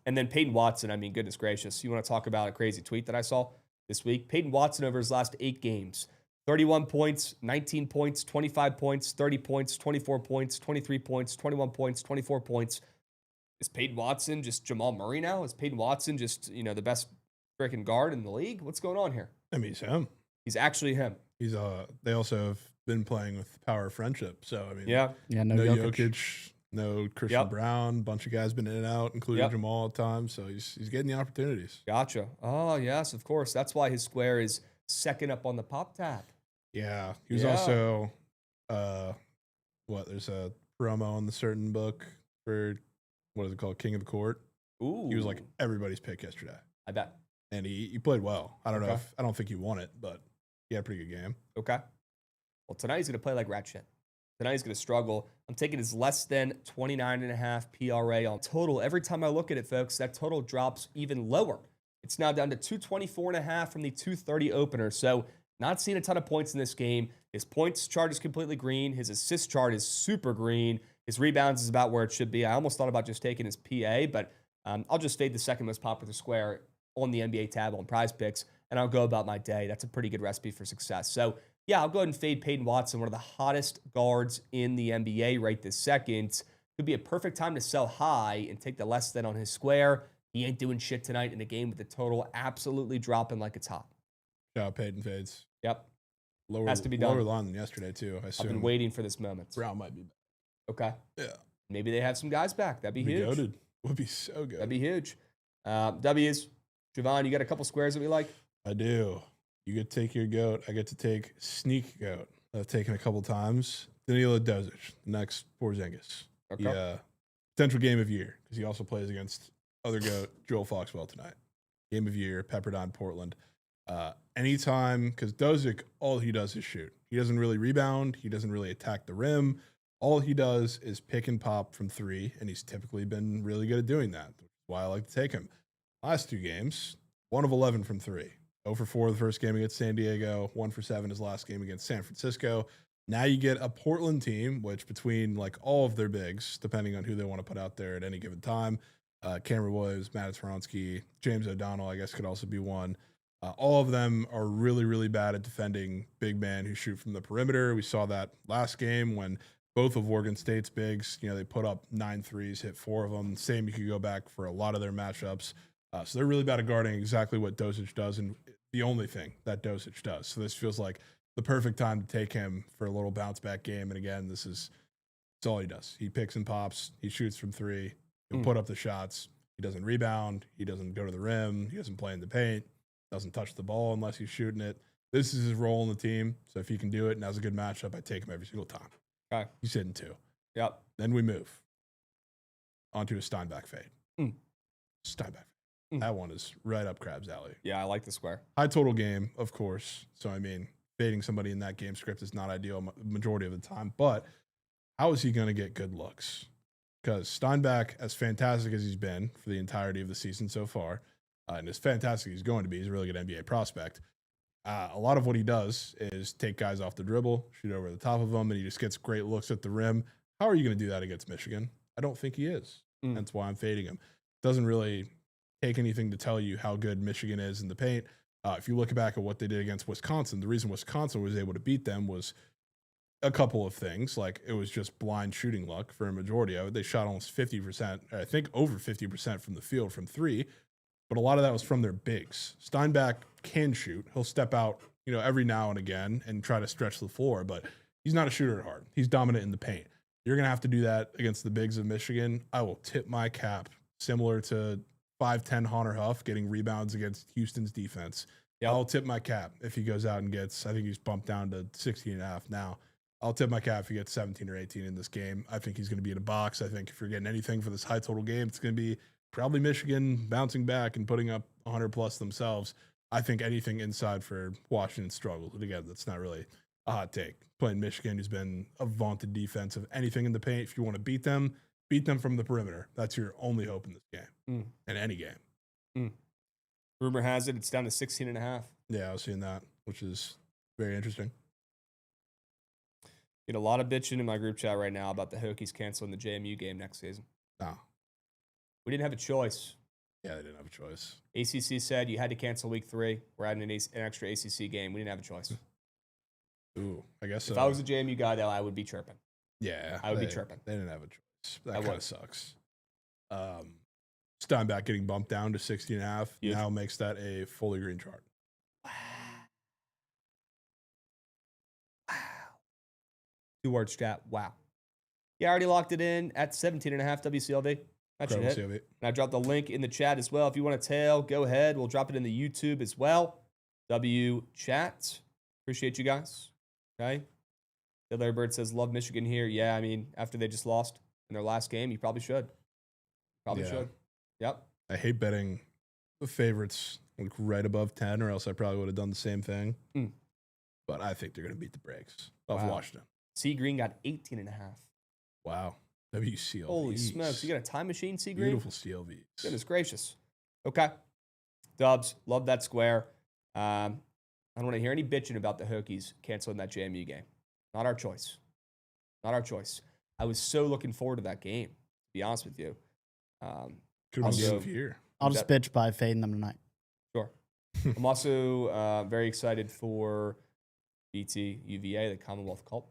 And then Peyton Watson, goodness gracious. You want to talk about a crazy tweet that I saw this week? Peyton Watson over his last 8 games, 31 points, 19 points, 25 points, 30 points, 24 points, 23 points, 21 points, 24 points. Is Peyton Watson just Jamal Murray now? Is Peyton Watson just, the best freaking guard in the league? What's going on here? He's him. He's actually him. He's they also have been playing with the power of friendship. So no Jokic, no Christian Brown, bunch of guys been in and out, including Jamal at times. So he's getting the opportunities. Gotcha. Oh yes, of course. That's why his square is second up on the pop tab. Yeah, he was also there's a promo in the certain book for what is it called, King of the Court. Ooh, he was like everybody's pick yesterday. I bet. And he played well. I don't know if I don't think he won it, but he had a pretty good game. Okay. Well, tonight he's going to play like rat shit. Tonight he's going to struggle. I'm taking his less than 29.5 PRA on total. Every time I look at it, folks, that total drops even lower. It's now down to 224.5 from the 230 opener. So Not seeing a ton of points in this game. His points chart is completely green. His assist chart is super green. His rebounds is about where it should be. I almost thought about just taking his PA, but I'll just fade the second most popular square on the NBA tab on Prize Picks, and I'll go about my day. That's a pretty good recipe for success. So, yeah, I'll go ahead and fade Peyton Watson, one of the hottest guards in the NBA right this second. Could be a perfect time to sell high and take the less than on his square. He ain't doing shit tonight in a game with the total absolutely dropping like it's hot. Yeah, Peyton fades. Yep. Lower, Has to be done. Lower line than yesterday, too. I assume. I've been waiting for this moment. Brown might be back. Okay. Yeah. Maybe they have some guys back. That'd be huge. Goated. Would be so good. That'd be huge. W's. Jovan, you got a couple squares that we like? I do. You get to take your goat. I get to take sneak goat. I've taken a couple times. Danilo Dozic, next Porzingis. Okay. Yeah. Potential game of year because he also plays against other goat Joel Foxwell tonight. Game of year, Pepperdine, Portland. Anytime, because Dozic, all he does is shoot. He doesn't really rebound. He doesn't really attack the rim. All he does is pick and pop from three, and he's typically been really good at doing that. That's why I like to take him. Last two games, 1 of 11 from three. 0 for 4 the first game against San Diego, 1 for 7 his last game against San Francisco. Now you get a Portland team, which between like all of their bigs, depending on who they want to put out there at any given time, Cameron Williams, Matt Toronsky, James O'Donnell, I guess could also be one. All of them are really, really bad at defending big men who shoot from the perimeter. We saw that last game when both of Oregon State's bigs, they put up 9 threes, hit 4 of them. Same, you could go back for a lot of their matchups. So they're really bad at guarding exactly what Dozic does and the only thing that Dozic does. So this feels like the perfect time to take him for a little bounce back game. And again, that's all he does. He picks and pops. He shoots from three. He'll put up the shots. He doesn't rebound. He doesn't go to the rim. He doesn't play in the paint. Doesn't touch the ball unless he's shooting it. This is his role in the team. So if he can do it and has a good matchup, I take him every single time. Okay. He's hitting 2. Yep. Then we move onto a Steinbach fade. Steinbach. That one is right up Krabs' alley. Yeah, I like the square. High total game, of course. So, fading somebody in that game script is not ideal majority of the time. But how is he going to get good looks? Because Steinbach, as fantastic as he's been for the entirety of the season so far, and as fantastic as he's going to be, he's a really good NBA prospect. A lot of what he does is take guys off the dribble, shoot over the top of them, and he just gets great looks at the rim. How are you going to do that against Michigan? I don't think he is. That's why I'm fading him. Doesn't really take anything to tell you how good Michigan is in the paint. If you look back at what they did against Wisconsin, the reason Wisconsin was able to beat them was a couple of things. Like it was just blind shooting luck for a majority of it. They shot almost 50%, I think over 50% from the field from three, but a lot of that was from their bigs. Steinbach can shoot. He'll step out, every now and again and try to stretch the floor, but he's not a shooter at heart. He's dominant in the paint. You're going to have to do that against the bigs of Michigan. I will tip my cap, similar to 5'10" Hunter Huff getting rebounds against Houston's defense. Yep. I'll tip my cap if he goes out and gets, I think he's bumped down to 16.5 now. I'll tip my cap if he gets 17 or 18 in this game. I think he's going to be in a box. I think if you're getting anything for this high total game, it's going to be probably Michigan bouncing back and putting up 100 plus themselves. I think anything inside for Washington struggles. And again, that's not really a hot take. Playing Michigan, who's been a vaunted defense of anything in the paint. If you want to beat them from the perimeter. That's your only hope in this game, in any game. Rumor has it it's down to 16.5. Yeah, I was seeing that, which is very interesting. Get a lot of bitching in my group chat right now about the Hokies canceling the JMU game next season. No. We didn't have a choice. Yeah, they didn't have a choice. ACC said you had to cancel week 3. We're adding an extra ACC game. We didn't have a choice. Ooh, I guess so. If I was a JMU guy, though, I would be chirping. Yeah. I would be chirping. They didn't have a choice. That kind of sucks. Steinbach getting bumped down to 16.5 now makes that a fully green chart. Wow. 2 words, chat. Wow. Yeah, I already locked it in at 17.5 WCLV. That should hit. And I dropped the link in the chat as well. If you want to tail, go ahead. We'll drop it in the YouTube as well. W chat. Appreciate you guys. Okay. The Larry Bird says, love Michigan here. Yeah, after they just lost in their last game, you probably should. Probably should. Yep. I hate betting the favorites like right above 10, or else I probably would have done the same thing. But I think they're going to beat the brakes of Washington. C Green got 18.5. Wow. WCLV. Holy smokes. You got a time machine, C Green? Beautiful CLVs. Goodness gracious. Okay. Dubs. Love that square. I don't want to hear any bitching about the Hokies canceling that JMU game. Not our choice. Not our choice. I was so looking forward to that game, to be honest with you. Could have Also- been game of the year. I'll just bitch by fading them tonight. Sure. I'm also very excited for BT UVA, the Commonwealth Cup,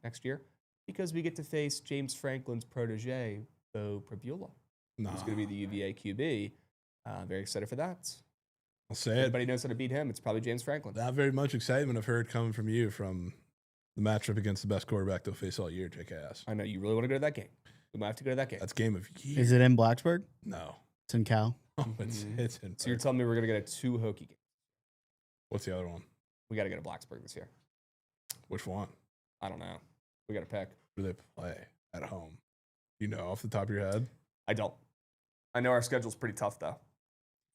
next year, because we get to face James Franklin's protege, Bo Prabula, Nah, who's going to be the UVA QB. Very excited for that. I'll say it. Everybody knows how to beat him. It's probably James Franklin. Not very much excitement I've heard coming from you from the matchup against the best quarterback they'll face all year, JKS. I know you really want to go to that game. We might have to go to that game. That's game of year. Is it in Blacksburg? No. It's in Cal. Oh, it's in. So you're telling me we're going to get a 2 Hokie game? What's the other one? We got to go to Blacksburg this year. Which one? I don't know. We got to pick. Who do they play at home? You know off the top of your head? I don't. I know our schedule's pretty tough, though.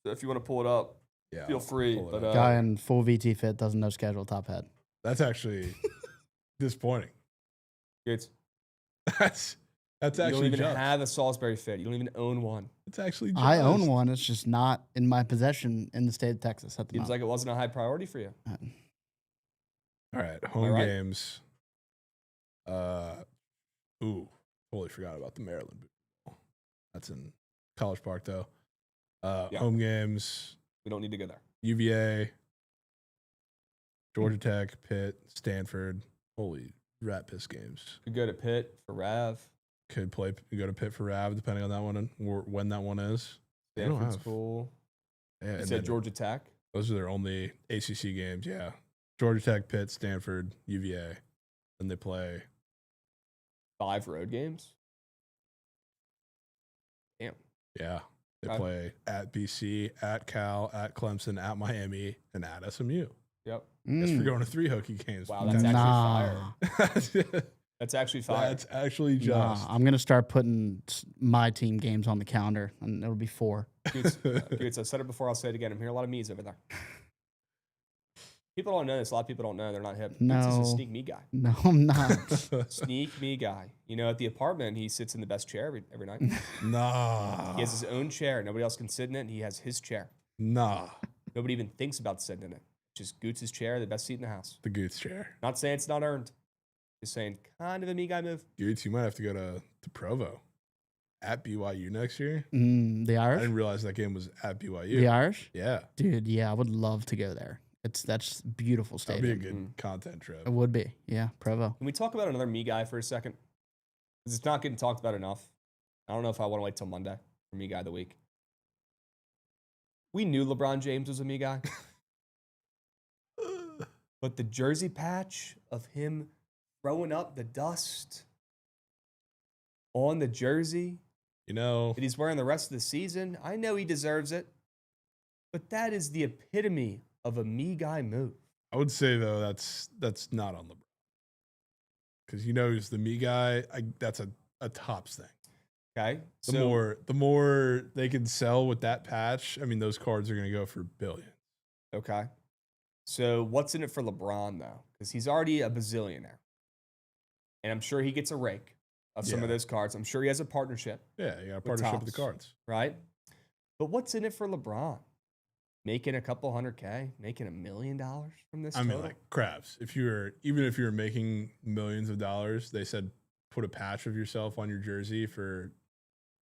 So if you want to pull it up, Yeah. feel I'll free. pull it But up. Guy in full VT fit doesn't know schedule top head. That's actually disappointing. it's, That's you don't actually even just. have a Salisbury fit. You don't even own one. It's actually just. I own one. It's just not in my possession in the state of Texas at the Seems moment. like it wasn't a high priority for you. All right, home right? games. Totally forgot about the Maryland Boot Bowl. That's in College Park though. Yeah. Home games. We don't need to go there. UVA, Georgia Tech, Pitt, Stanford. Holy rat piss games. Could go to Pitt for Rav. Could go to Pitt for Rav depending on that one and when that one is. They don't Stanford's have- cool. Yeah, You and said then Georgia Tech. those are their only ACC games. Yeah, Georgia Tech, Pitt, Stanford, UVA. Then they play. 5 road games. Damn. Yeah, they Okay. play at BC, at Cal, at Clemson, at Miami, and at SMU. Yep. Guess we're Mm. going to 3 Hokie games. Wow, that's actually Nah. actually That's actually fire. That's actually Nah, just. I'm gonna start putting my team games on the calendar, and it'll be 4. Dudes, I said it before, I'll say it again. I'm hearing a lot of me's over there. People don't know this. A lot of people don't know. They're not hip. Dudes is a No. sneak me guy. No, I'm not. Sneak me guy. You know, at the apartment, he sits in the best chair every night. Nah. He has his own chair. Nobody else can sit in it, and he has his chair. Nah. Nobody even thinks about sitting in it. Just Goots' chair, the best seat in the house. The Goots chair. Not saying it's not earned. Just saying kind of a me guy move. Goots, you might have to go to Provo at BYU next year. The I Irish? didn't realize that game was at BYU. The Irish? Yeah. Dude, yeah, I would love to go there. That's beautiful That'd be a stadium. good content trip. It would be. Yeah, Provo. Can we talk about another me guy for a second? Because it's not getting talked about enough. I don't know if I want to wait till Monday for me guy of the week. We knew LeBron James was a me guy. But the jersey patch of him throwing up the dust on the jersey You know, that he's wearing the rest of the season, I know he deserves it. But that is the epitome of a me guy move. I would say though that's not on LeBron because you know he's the me guy. That's a tops thing. Okay? The more they can sell with that patch, I mean those cards are going to go for billions. Okay. So what's in it for LeBron, though? Because he's already a bazillionaire. And I'm sure he gets a rake of some of Yeah. those cards. I'm sure he has a partnership, Yeah, you got a partnership with the Topps. cards. right? But what's in it for LeBron? Making a couple $100K, making $1 million from this I mean, total? like Krabs. If you were making millions of dollars, they said put a patch of yourself on your jersey for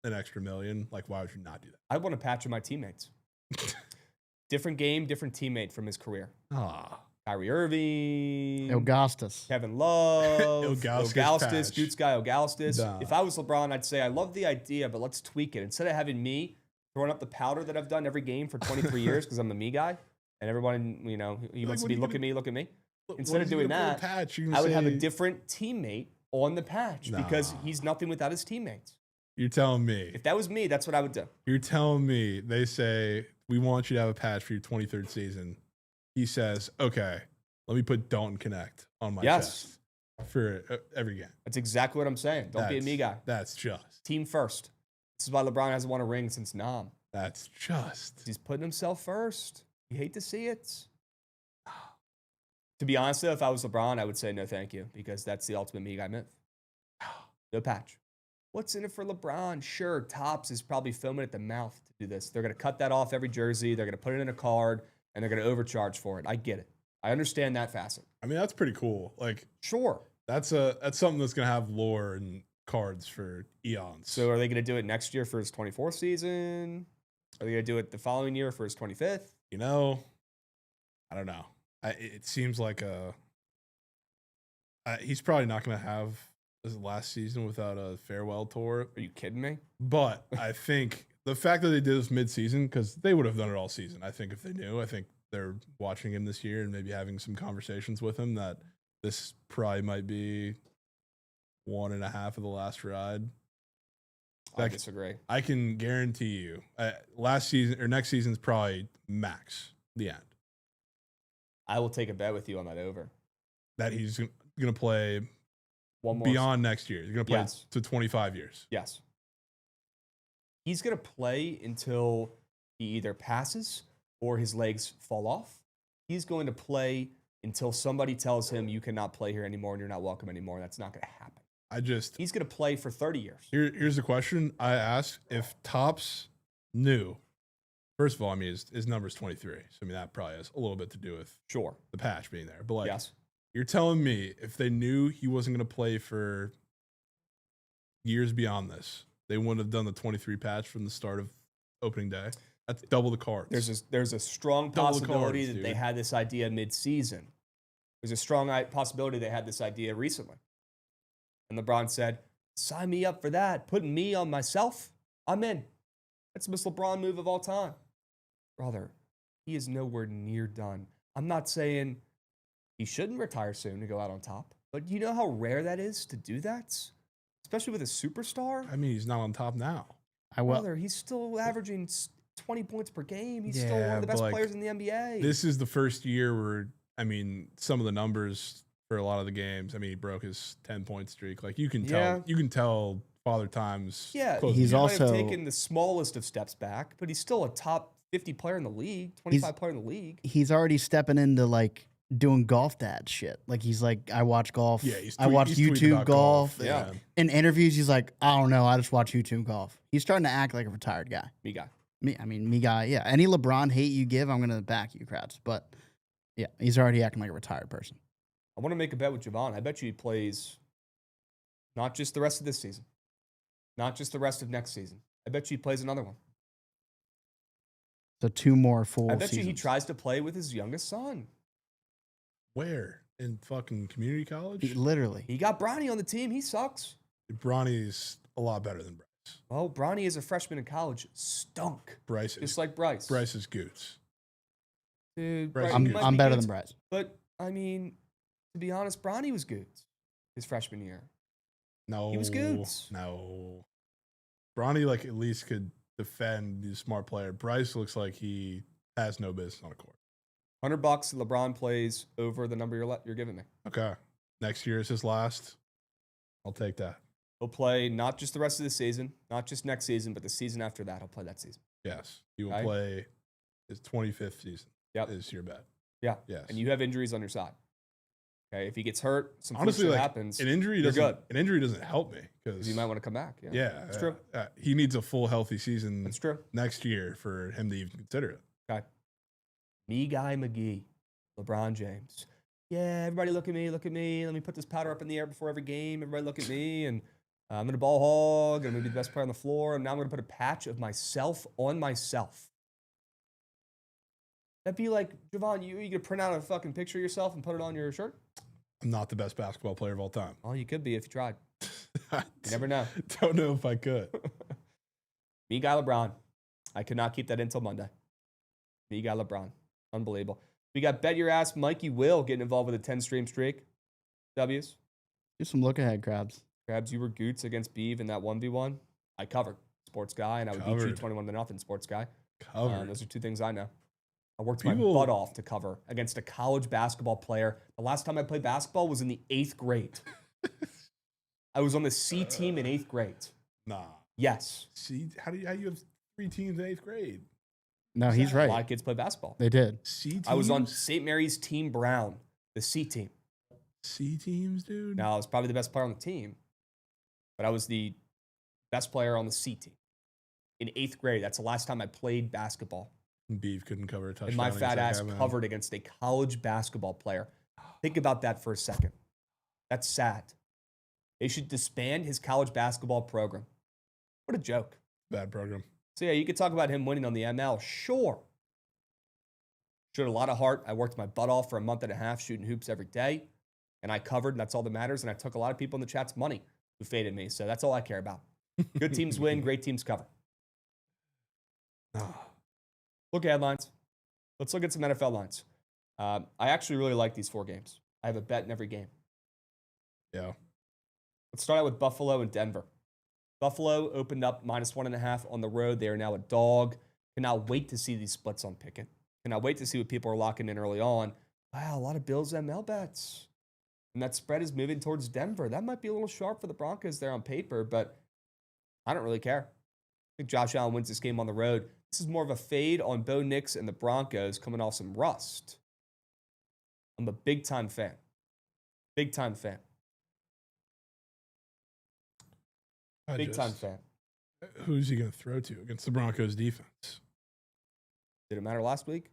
an extra $1 million. Like, why would you not do that? I want a patch of my teammates. Different game, different teammate from his career. Ah, Kyrie Irving, Augustus. Kevin Love, Ilgauskas Ilgauskas, patch. Goots guy Ilgauskas. Nah. If I was LeBron, I'd say I love the idea, but let's tweak it. Instead of having me throwing up the powder that I've done every game for 23 years because I'm the me guy, and everyone, you know, he Like, wants to what be are you look at gonna- me, look at me. What Instead of is he doing gonna put a that, patch? You're gonna I would have a say- different teammate on the patch because Nah. he's nothing without his teammates. You're telling me. If that was me, that's what I would do. You're telling me they say we want you to have a patch for your 23rd season. He says, "Okay, let me put Dalton Connect on my Yes. chest for every game." That's exactly what I'm saying. Don't be a me guy. That's just. Team first. This is why LeBron hasn't won a ring since Nam. That's just. He's putting himself first. You hate to see it. To be honest, though, if I was LeBron, I would say no thank you because that's the ultimate me guy move. No patch. What's in it for LeBron? Sure, Topps is probably filming at the mouth to do this. They're going to cut that off every jersey. They're going to put it in a card, and they're going to overcharge for it. I get it. I understand that facet. I mean, that's pretty cool. Like, Sure. that's something that's gonna have lore and cards for eons. So are they going to do it next year for his 24th season? Are they going to do it the following year for his 25th? you know, I don't know. It seems like he's probably not gonna have his last season without a farewell tour. Are you kidding me? But I think the fact that they did this mid-season, because they would have done it all season. I think if they knew, I think they're watching him this year and maybe having some conversations with him that this probably might be 1.5 of the last ride. I disagree. I can guarantee you, last season or next season's probably max the end. I will take a bet with you on that over. That he's going to play One more beyond next year. He's going to play Yes. to 25 years. Yes. He's going to play until he either passes or his legs fall off. He's going to play until somebody tells him you cannot play here anymore and you're not welcome anymore. That's not going to happen. He's going to play for 30 years. Here's the question I asked. If Topps knew, first of all, I mean, his number's 23. So, I mean, that probably has a little bit to do with Sure. the patch being there. But, like, Yes. you're telling me if they knew he wasn't going to play for years beyond this, they wouldn't have done the 23 patch from the start of opening day? That's double the cards. There's a strong Double the possibility cards, that they dude. had this idea mid-season. There's a strong possibility they had this idea recently. And LeBron said, sign me up for that. Putting me on myself, I'm in. That's the most LeBron move of all time. Brother, he is nowhere near done. I'm not saying he shouldn't retire soon to go out on top, but you know how rare that is to do that? Especially with a superstar? I mean, he's not on top now. Brother, he's still averaging 20 points per game. He's still one Yeah, of the but, best like, players in the NBA. This is the first year where, I mean, some of the numbers for a lot of the games, I mean, he broke his 10-point streak. Like, you can tell Father Time's Yeah, close. He's he might also- have taken the smallest of steps back, but he's still a top 50 player in the league, 25 player in the league. He's already stepping into like doing golf dad shit. Like he's like, I watch golf. Yeah, I watch he's tweeting YouTube about golf. Yeah. In interviews, he's like, I don't know. I just watch YouTube golf. He's starting to act like a retired guy. Me guy. Me guy. Yeah. Any LeBron hate you give, I'm gonna back you, Krabs. But yeah, he's already acting like a retired person. I want to make a bet with Jovan. I bet you he plays not just the rest of this season, not just the rest of next season. I bet you he plays another one. So 2 more full I bet you he seasons. tries to play with his youngest son. Where? In fucking community college? Literally. He got Bronny on the team. He sucks. Bronny's a lot better than Bryce. Well, Bronny as a freshman in college stunk, Bryce is, just like Bryce. Bryce is Goots. Dude, Bryce Bryce is might I'm be better good, than Bryce. But, I mean, to be honest, Bronny was good his freshman year. No. He was Goots. No. Bronny, like, at least could defend. He's a smart player. Bryce looks like he has no business on a court. $100 LeBron plays over the number you're giving me. Okay. Next year is his last. I'll take that. He'll play not just the rest of the season, not just next season, but the season after that. He'll play that season. Yes. He will Okay. play his 25th season. Yep. Is your bet. Yeah. Yes. And you have injuries on your side. Okay. If he gets hurt, some Honestly, shit like, happens. An injury you're doesn't. good. An injury doesn't help me because You might want to come back. Yeah. Yeah, That's true. He needs a full healthy season That's true. next year for him to even consider it. Okay. Me Guy McGee, LeBron James. Yeah, everybody look at me, look at me. Let me put this powder up in the air before every game. Everybody look at me. And I'm going to ball hog. I'm going to be the best player on the floor. And now I'm going to put a patch of myself on myself. That'd be like, Jovan, you going to print out a fucking picture of yourself and put it on your shirt? I'm not the best basketball player of all time. Oh, you could be if you tried. I You never know. don't know if I could. Me Guy LeBron. I could not keep that until Monday. Me Guy LeBron. Unbelievable. We got Bet Your Ass Mikey Will getting involved with a 10-stream streak. W's. Do some look ahead, Krabs. Krabs, you were Goots against Beeve in that 1v1. I covered. Sports guy, and I would beat you Covered. 21-0, sports guy. Covered. Those are 2 things I know. I worked my People- butt off to cover against a college basketball player. The last time I played basketball was in the 8th grade. I was on the C team in 8th grade. Nah. Yes. See, how you have 3 teams in 8th grade? No, he's A lot right. of kids play basketball. They did. C teams? I was on St. Mary's Team Brown, the C team. C teams, dude. Now, I was probably the best player on the team, but I was the best player on the C team in 8th grade. That's the last time I played basketball. Beef couldn't cover a touchdown. And my against fat that ass guy, man. covered against a college basketball player. Think about that for a second. That's sad. They should disband his college basketball program. What a joke. Bad program. So, yeah, you could talk about him winning on the ML. Sure. Showed a lot of heart. I worked my butt off for a month and a half shooting hoops every day. And I covered, and that's all that matters. And I took a lot of people in the chat's money who faded me. So that's all I care about. Good teams win. Great teams cover. Look at headlines. Let's look at some NFL lines. I actually really like these 4 games. I have a bet in every game. Yeah. Let's start out with Buffalo and Denver. Buffalo opened up -1.5 on the road. They are now a dog. Cannot wait to see these splits on Pickett. Cannot wait to see what people are locking in early on. Wow, a lot of Bills ML bets. And that spread is moving towards Denver. That might be a little sharp for the Broncos there on paper, but I don't really care. I think Josh Allen wins this game on the road. This is more of a fade on Bo Nix and the Broncos coming off some rust. I'm a big-time fan. Big-time fan. Big-time fan. Who's he going to throw to against the Broncos defense? Did it matter last week?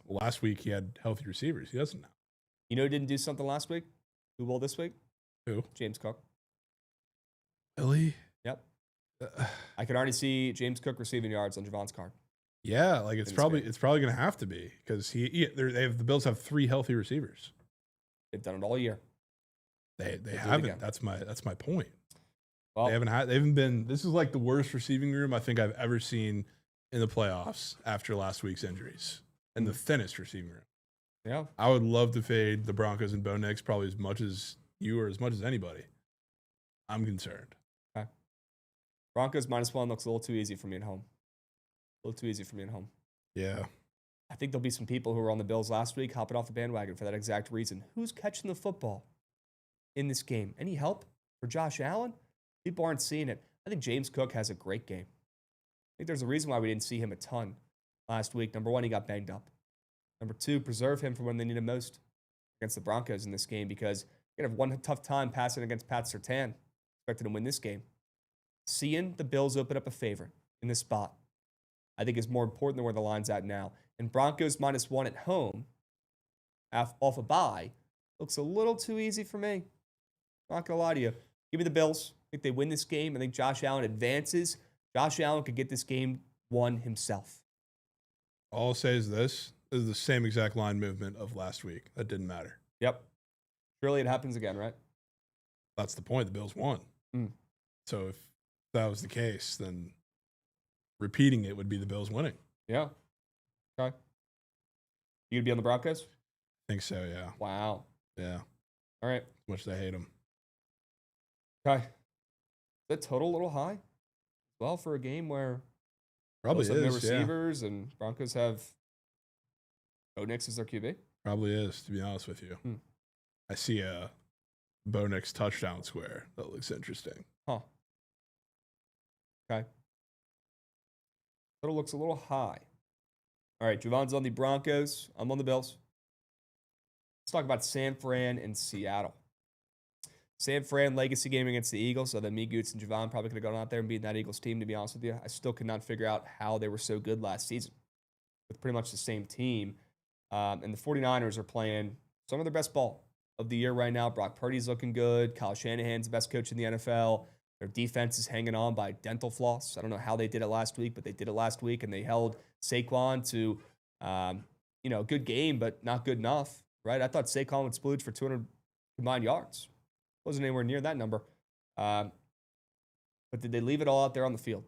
Well, last week he had healthy receivers. He doesn't now. You know who didn't do something last week? Who will this week? Who? James Cook. Really? Yep. I can already see James Cook receiving yards on Javon's card. Yeah, like it's probably going to have to be because the Bills have 3 healthy receivers. They've done it all year. They haven't. That's my point. Well, they haven't been. This is like the worst receiving room I think I've ever seen in the playoffs after last week's injuries, and the thinnest receiving room. Yeah, I would love to fade the Broncos and Bo Nix probably as much as you or as much as anybody. I'm concerned. Okay. Broncos -1 looks a little too easy for me at home. A little too easy for me at home. Yeah. I think there'll be some people who were on the Bills last week hopping off the bandwagon for that exact reason. Who's catching the football in this game? Any help for Josh Allen? People aren't seeing it. I think James Cook has a great game. I think there's a reason why we didn't see him a ton last week. Number 1, he got banged up. Number 2, preserve him for when they need him most against the Broncos in this game because you're going to have one tough time passing against Pat Surtain. Expected to win this game. Seeing the Bills open up a favorite in this spot, I think is more important than where the line's at now. And Broncos -1 at home, off a bye, looks a little too easy for me. Not going to lie to you. Give me the Bills. I think they win this game. I think Josh Allen advances. Josh Allen could get this game won himself. All I'll say is this is the same exact line movement of last week. That didn't matter. Yep. Surely it happens again, right? That's the point. The Bills won. Mm. So if that was the case, then repeating it would be the Bills winning. Yeah. Okay. You gonna be on the Broncos? I think so, yeah. Wow. Yeah. All right. As much as I hate them. Okay. Is that total a little high? Well, for a game where Probably Bills have no is, yeah. receivers and Broncos have Bo Nix as their QB? Probably is, to be honest with you. I see a Bo Nix touchdown square. That looks interesting. Huh. Okay. Total looks a little high. All right, Javon's on the Broncos. I'm on the Bills. Let's talk about San Fran and Seattle. San Fran legacy game against the Eagles. So then me, Goots, and Javon probably could have gone out there and beaten that Eagles team, to be honest with you. I still could not figure out how they were so good last season with pretty much the same team. And the 49ers are playing some of their best ball of the year right now. Brock Purdy's looking good. Kyle Shanahan's the best coach in the NFL. Their defense is hanging on by dental floss. I don't know how they did it last week, but they did it last week, and they held Saquon to, a good game, but not good enough, right? I thought Saquon would splooge for 200 combined yards. Wasn't anywhere near that number. But did they leave it all out there on the field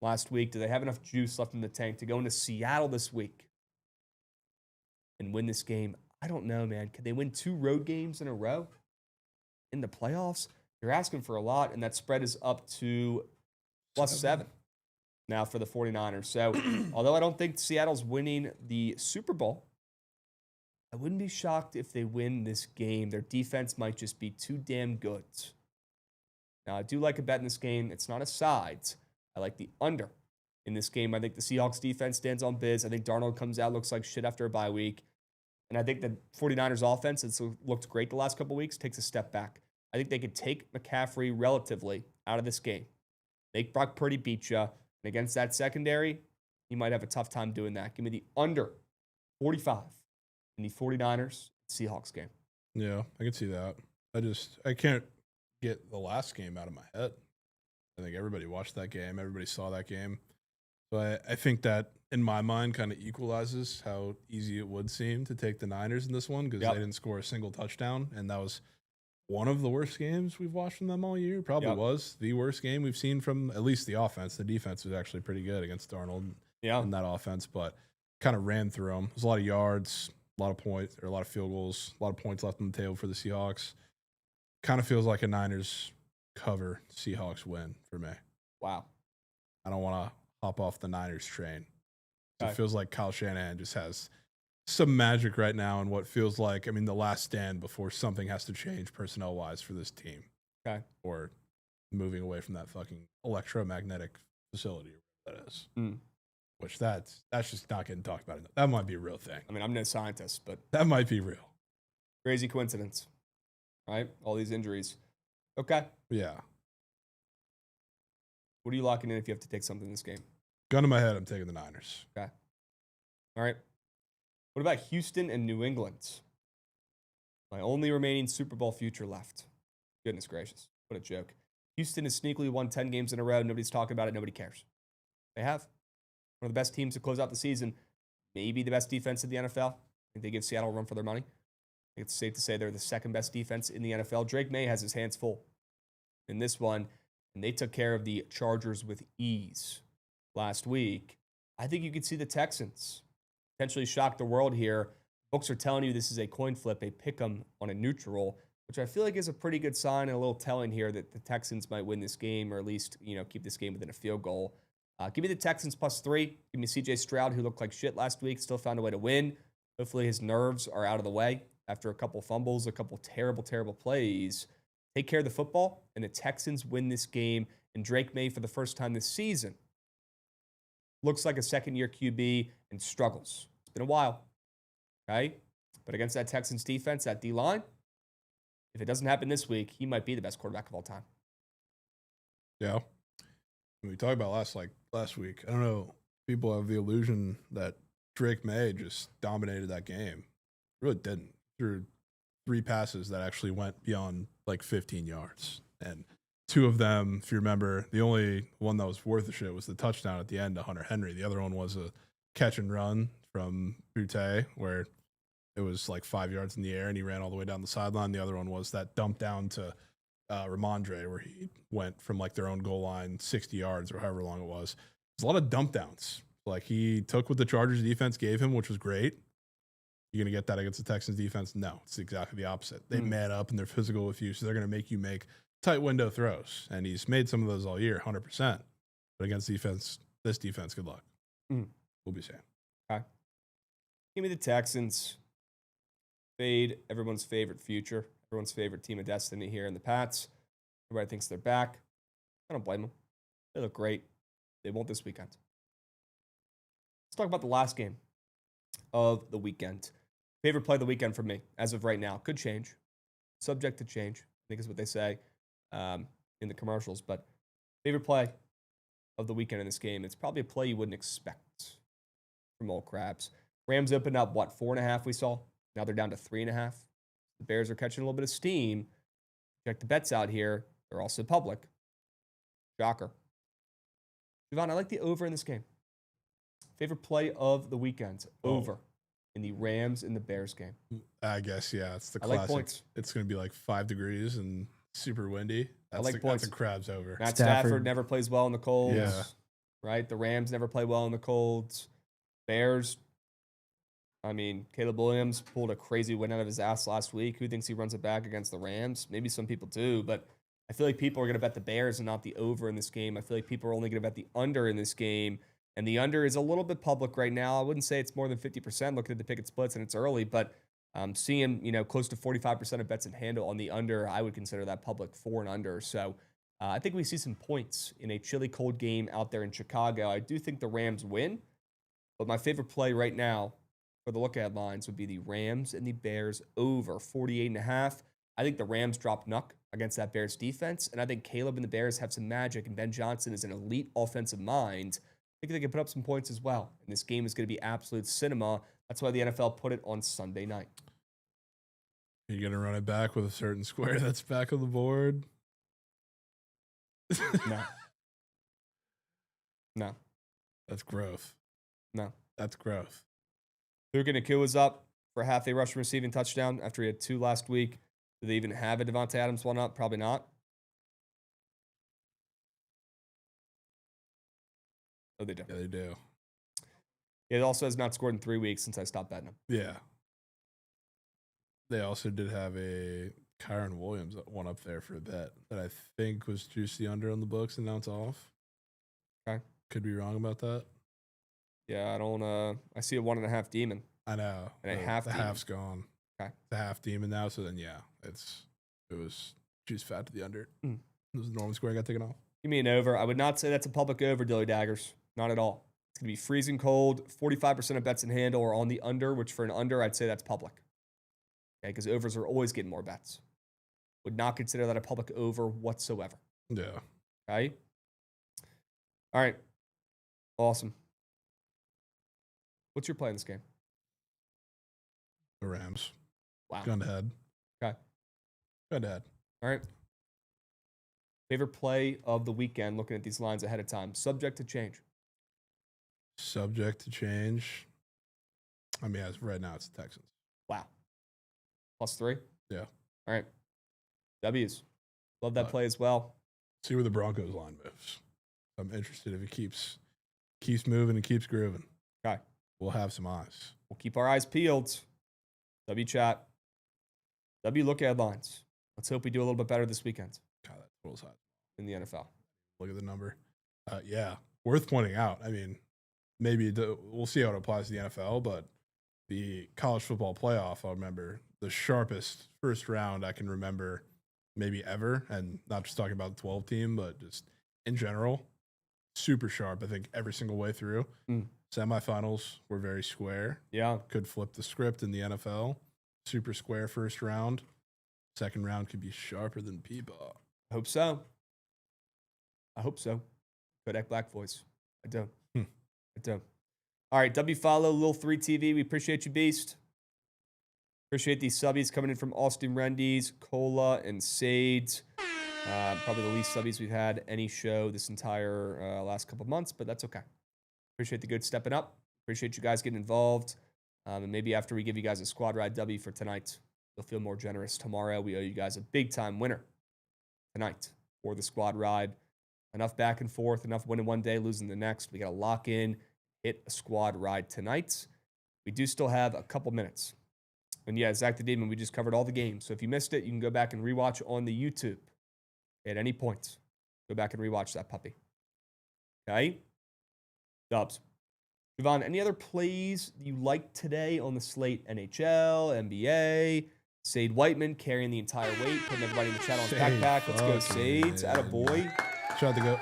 last week? Do they have enough juice left in the tank to go into Seattle this week and win this game? I don't know, man. Could they win 2 road games in a row in the playoffs? You're asking for a lot, and that spread is up to +7 now for the 49ers. So, although I don't think Seattle's winning the Super Bowl, I wouldn't be shocked if they win this game. Their defense might just be too damn good. Now, I do like a bet in this game. It's not a sides. I like the under in this game. I think the Seahawks defense stands on biz. I think Darnold comes out, looks like shit after a bye week. And I think the 49ers offense, that's looked great the last couple of weeks, takes a step back. I think they could take McCaffrey relatively out of this game. Make Brock Purdy beat you. And against that secondary, he might have a tough time doing that. Give me the under 45 in the 49ers Seahawks game. Yeah, I can see that. I can't get the last game out of my head. I think everybody watched that game. Everybody saw that game. So I think that, in my mind, kind of equalizes how easy it would seem to take the Niners in this one because they didn't score a single touchdown. And that was one of the worst games we've watched from them all year. Probably was the worst game we've seen from at least the offense. The defense was actually pretty good against Darnold in that offense, but kind of ran through them. There's a lot of yards, a lot of points, or a lot of field goals, a lot of points left on the table for the Seahawks. Kind of feels like a Niners cover, Seahawks win for me. Wow. I don't want to hop off the Niners train. It feels like Kyle Shanahan just has some magic right now in what feels like, the last stand before something has to change personnel-wise for this team. Okay. Or moving away from that fucking electromagnetic facility, or whatever that is. Which that's just not getting talked about enough. That might be a real thing. I'm no scientist, but that might be real. Crazy coincidence, right? All these injuries. Okay. Yeah. What are you locking in if you have to take something in this game? Gun to my head, I'm taking the Niners. Okay. All right. What about Houston and New England? My only remaining Super Bowl future left. Goodness gracious. What a joke. Houston has sneakily won 10 games in a row. Nobody's talking about it. Nobody cares. They have. One of the best teams to close out the season. Maybe the best defense in the NFL. I think they give Seattle a run for their money. I think it's safe to say they're the second best defense in the NFL. Drake May has his hands full in this one, and they took care of the Chargers with ease last week. I think you could see the Texans potentially shock the world here. Books are telling you this is a coin flip, a pick 'em on a neutral, which I feel like is a pretty good sign and a little telling here that the Texans might win this game or at least, keep this game within a field goal. Give me the Texans +3. Give me CJ Stroud, who looked like shit last week, still found a way to win. Hopefully his nerves are out of the way after a couple fumbles, a couple terrible, terrible plays. Take care of the football, and the Texans win this game. And Drake May, for the first time this season, looks like a second-year QB and struggles. It's been a while, okay? But against that Texans defense, that D-line, if it doesn't happen this week, he might be the best quarterback of all time. Yeah. We talked about last week. I don't know. People have the illusion that Drake May just dominated that game. Really didn't. Threw 3 passes that actually went beyond 15 yards. And 2 of them, if you remember, the only one that was worth a shit was the touchdown at the end to Hunter Henry. The other one was a catch and run from Butte where it was 5 yards in the air and he ran all the way down the sideline. The other one was that dump down to Ramondre where he went from their own goal line 60 yards or however long it was. There's a lot of dump downs. He took what the Chargers defense gave him, which was great. You're going to get that against the Texans defense? No, it's exactly the opposite. They man up and they're physical with you, so they're going to make you make tight window throws. And he's made some of those all year, 100%. But against this defense, good luck. We'll be saying. Okay. Give me the Texans. Fade everyone's favorite future, everyone's favorite team of destiny here in the Pats. Everybody thinks they're back. I don't blame them. They look great. They won't this weekend. Let's talk about the last game of the weekend. Favorite play of the weekend for me, as of right now. Could change. Subject to change, I think is what they say in the commercials. But favorite play of the weekend in this game, it's probably a play you wouldn't expect from old Krabs. Rams opened up, 4.5 we saw? Now they're down to 3.5. The Bears are catching a little bit of steam. Check the bets out here. They're also public. Shocker. Jovan, I like the over in this game. Favorite play of the weekend, over in the Rams and the Bears game. I guess, yeah. It's the I classic. like points. It's going to be 5 degrees and super windy. That's points. That's a Krabs over. Matt Stafford never plays well in the colds. Yeah. Right? The Rams never play well in the colds. Bears, Caleb Williams pulled a crazy win out of his ass last week. Who thinks he runs it back against the Rams? Maybe some people do, but I feel like people are going to bet the Bears and not the over in this game. I feel like people are only going to bet the under in this game, and the under is a little bit public right now. I wouldn't say it's more than 50% looking at the picket splits, and it's early, but I'm seeing, close to 45% of bets and handle on the under. I would consider that public for and under. So I think we see some points in a chilly cold game out there in Chicago. I do think the Rams win, but my favorite play right now for the look-ahead lines would be the Rams and the Bears over 48.5. I think the Rams drop Nuck against that Bears defense, and I think Caleb and the Bears have some magic, and Ben Johnson is an elite offensive mind. think they can put up some points as well. And this game is going to be absolute cinema. That's why the NFL put it on Sunday night. You're going to run it back with a certain square that's back on the board? No. No. That's growth. No. That's growth. Luka Nakua's up for half a rushing receiving touchdown after he had 2 last week. Do they even have a Devontae Adams one up? Probably not. Oh, they do. Yeah, they do. It also has not scored in 3 weeks since I stopped betting him. Yeah. They also did have a Kyron Williams one up there for a bet that I think was juicy under on the books, and now it's off. Okay. Could be wrong about that. Yeah, I don't. I see a 1.5 demon. I know. And a the half demon. half's gone. Okay. The half demon now. So then, yeah, it was juice fat to the under. Mm. It was the Norman square got taken off. Give me an over. I would not say that's a public over, Dilly Daggers. Not at all. It's going to be freezing cold. 45% of bets in handle are on the under, which for an under, I'd say that's public. Okay, because overs are always getting more bets. Would not consider that a public over whatsoever. Yeah. Okay? All right. Awesome. What's your play in this game? The Rams. Wow. Gun to head. Okay. Gun to head. All right. Favorite play of the weekend, looking at these lines ahead of time. Subject to change. Subject to change. I mean, as right now, it's the Texans. Wow. +3? Yeah. All right. W's. Love that play as well. See where the Broncos line moves. I'm interested if it keeps moving and keeps grooving. Okay. We'll have some eyes. We'll keep our eyes peeled. W chat. W look at lines. Let's hope we do a little bit better this weekend God, that total's hot in the NFL. Look at the number. Yeah, worth pointing out. I mean, maybe we'll see how it applies to the NFL, but the college football playoff, I remember the sharpest first round I can remember maybe ever, and not just talking about the 12 team, but just in general, super sharp. I think every single way through. Semifinals were very square. Yeah. Could flip the script in the NFL. Super square first round. Second round could be sharper than P-ball. I hope so. I hope so. Kodak Black voice. I do. I do. All right, W follow Lil 3 TV. We appreciate you, Beast. Appreciate these subbies coming in from Austin Rendies, Cola, and Sades. Probably the least subbies we've had any show this entire last couple months, but that's okay. Appreciate the good stepping up. Appreciate you guys getting involved. And maybe after we give you guys a squad ride W for tonight, you'll feel more generous tomorrow. We owe you guys a big time winner tonight for the squad ride. Enough back and forth, enough winning one day, losing the next. We got to lock in, hit a squad ride tonight. We do still have a couple minutes. And yeah, Zach the Demon, we just covered all the games. So if you missed it, you can go back and rewatch on the YouTube at any point. Go back and rewatch that puppy. Okay? Dubs. Jovan, any other plays you liked today on the slate? NHL, NBA, Sade Whiteman carrying the entire weight, putting everybody in the chat on his backpack. Let's go, Sades. Atta boy. Shout out to go.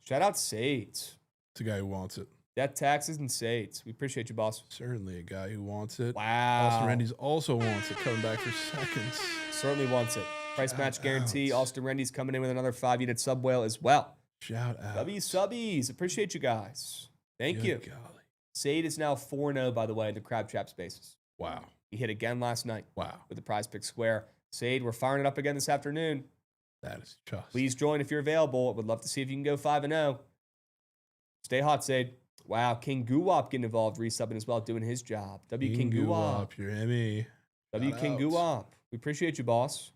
Shout out Sades. It's a guy who wants it. Death taxes and Sades. We appreciate you, boss. Certainly a guy who wants it. Wow. Austin Rendies also wants it, coming back for seconds. Certainly wants it. Price Shout match guarantee. out. Austin Rendies coming in with another 5-unit sub whale as well. Shout out. W subbies. Appreciate you guys. Thank you. Golly. Sade is now 4-0, by the way, in the Crab Trap spaces. Wow. He hit again last night Wow. with the Prize Pick Square. Sade, we're firing it up again this afternoon. That is just. Please join if you're available. Would love to see if you can go 5-0. Stay hot, Sade. Wow, King Guwop getting involved, resubbing as well, doing his job. W King Guwop. Your Emmy. W Shout King out. Guwop. We appreciate you, boss.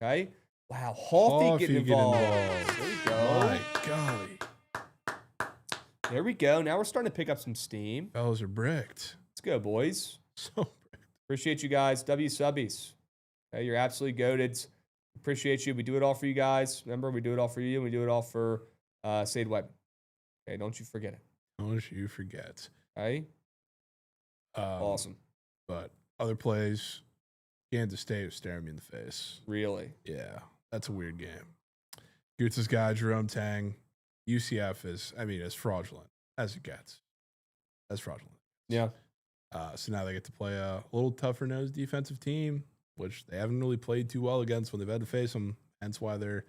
Okay. Wow, Hoffy getting involved. There we go. My golly. There we go. Now we're starting to pick up some steam. Fellas are bricked. Let's go, boys. So bricked. Appreciate you guys. W subbies. Okay, you're absolutely goated. Appreciate you. We do it all for you guys. Remember, we do it all for you, and we do it all for Sade Webb. Okay, don't you forget it. Don't you forget. Okay? Awesome. But other plays, Kansas State was staring me in the face. Really? Yeah, that's a weird game. Goots' guy, Jerome Tang, UCF is, I mean, as fraudulent as it gets. As fraudulent. Yeah. So now they get to play a little tougher nosed defensive team, which they haven't really played too well against when they've had to face them. Hence why they're,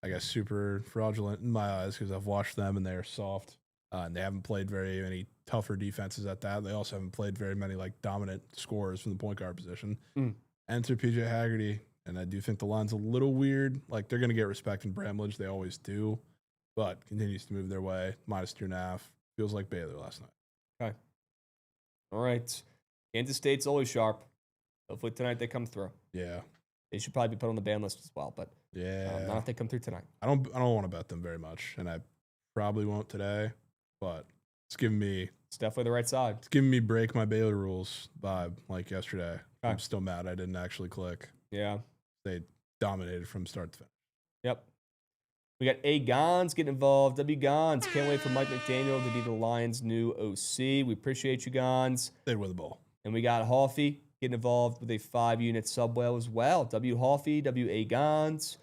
I guess, super fraudulent in my eyes because I've watched them and they're soft. And they haven't played very many tougher defenses at that. They also haven't played very many like dominant scorers from the point guard position. Enter PJ Haggerty, and I do think the line's a little weird. Like they're going to get respect in Bramlage, they always do, but continues to move their way. -2.5 feels like Baylor last night. Okay. All right. Kansas State's always sharp. Hopefully tonight they come through. Yeah. They should probably be put on the ban list as well, but Yeah. not if they come through tonight. I don't want to bet them very much, and I probably won't today, but it's giving me Definitely the right side. It's giving me break my Baylor rules vibe like yesterday. Okay. I'm still mad I didn't actually click. Yeah. They dominated from start to finish. Yep. We got A. Gons getting involved. W. Gons. Can't wait for Mike McDaniel to be the Lions' new OC. We appreciate you, Gons. They'd win the ball. And we got Hoffy getting involved with a 5-unit sub whale as well. W. Hoffy, W. A. Gons.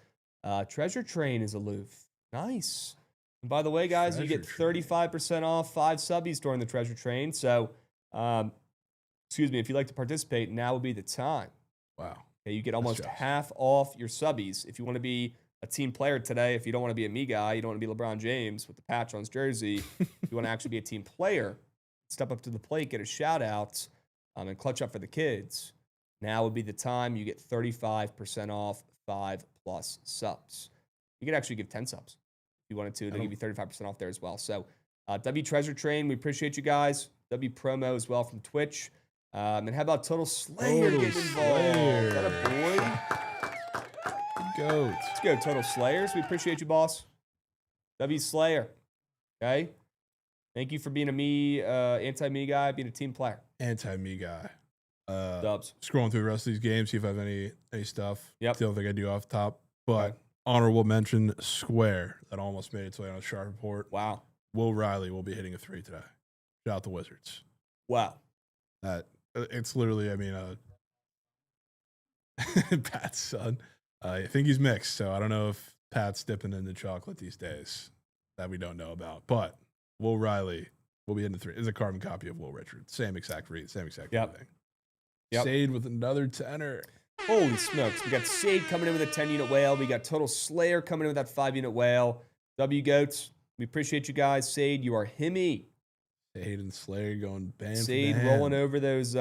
Treasure Train is aloof. Nice. And by the way, guys, you get 35% off 5 subbies during the Treasure Train. So, excuse me, if you'd like to participate, now would be the time. Wow. Okay, you get almost half off your subbies. If you want to be a team player today, if you don't want to be a me guy, you don't want to be LeBron James with the patch on his jersey, if you want to actually be a team player, step up to the plate, get a shout out, and clutch up for the kids, now would be the time. You get 35% off 5+ subs. You could actually give 10 subs. If you wanted to, they'll give you 35% off there as well. So, W Treasure Train, we appreciate you guys. W Promo as well from Twitch. And how about Total Slayer getting involved? Is that a boy? Goat. Let's go, Total Slayers. We appreciate you, boss. W Slayer. Okay? Thank you for being anti-me guy, being a team player. Anti-me guy. Dubs. Scrolling through the rest of these games, see if I have any stuff. Yep. Don't think I do off the top. But Okay. honorable mention, Square, that almost made its way on a sharp report. Wow. Will Riley will be hitting a 3 today. Shout out the Wizards. Wow. It's literally, I mean, Pat's son. I think he's mixed, so I don't know if Pat's dipping into chocolate these days that we don't know about. But Will Riley will be in the 3. It's a carbon copy of Will Richard. Same exact read, same exact everything. Yep. Sade with another tenor. Holy smokes. We got Sade coming in with a 10-unit whale. We got Total Slayer coming in with that 5-unit whale. W Goats, we appreciate you guys. Sade, you are himmy. Sade and Slayer going bam. Sade rolling over those.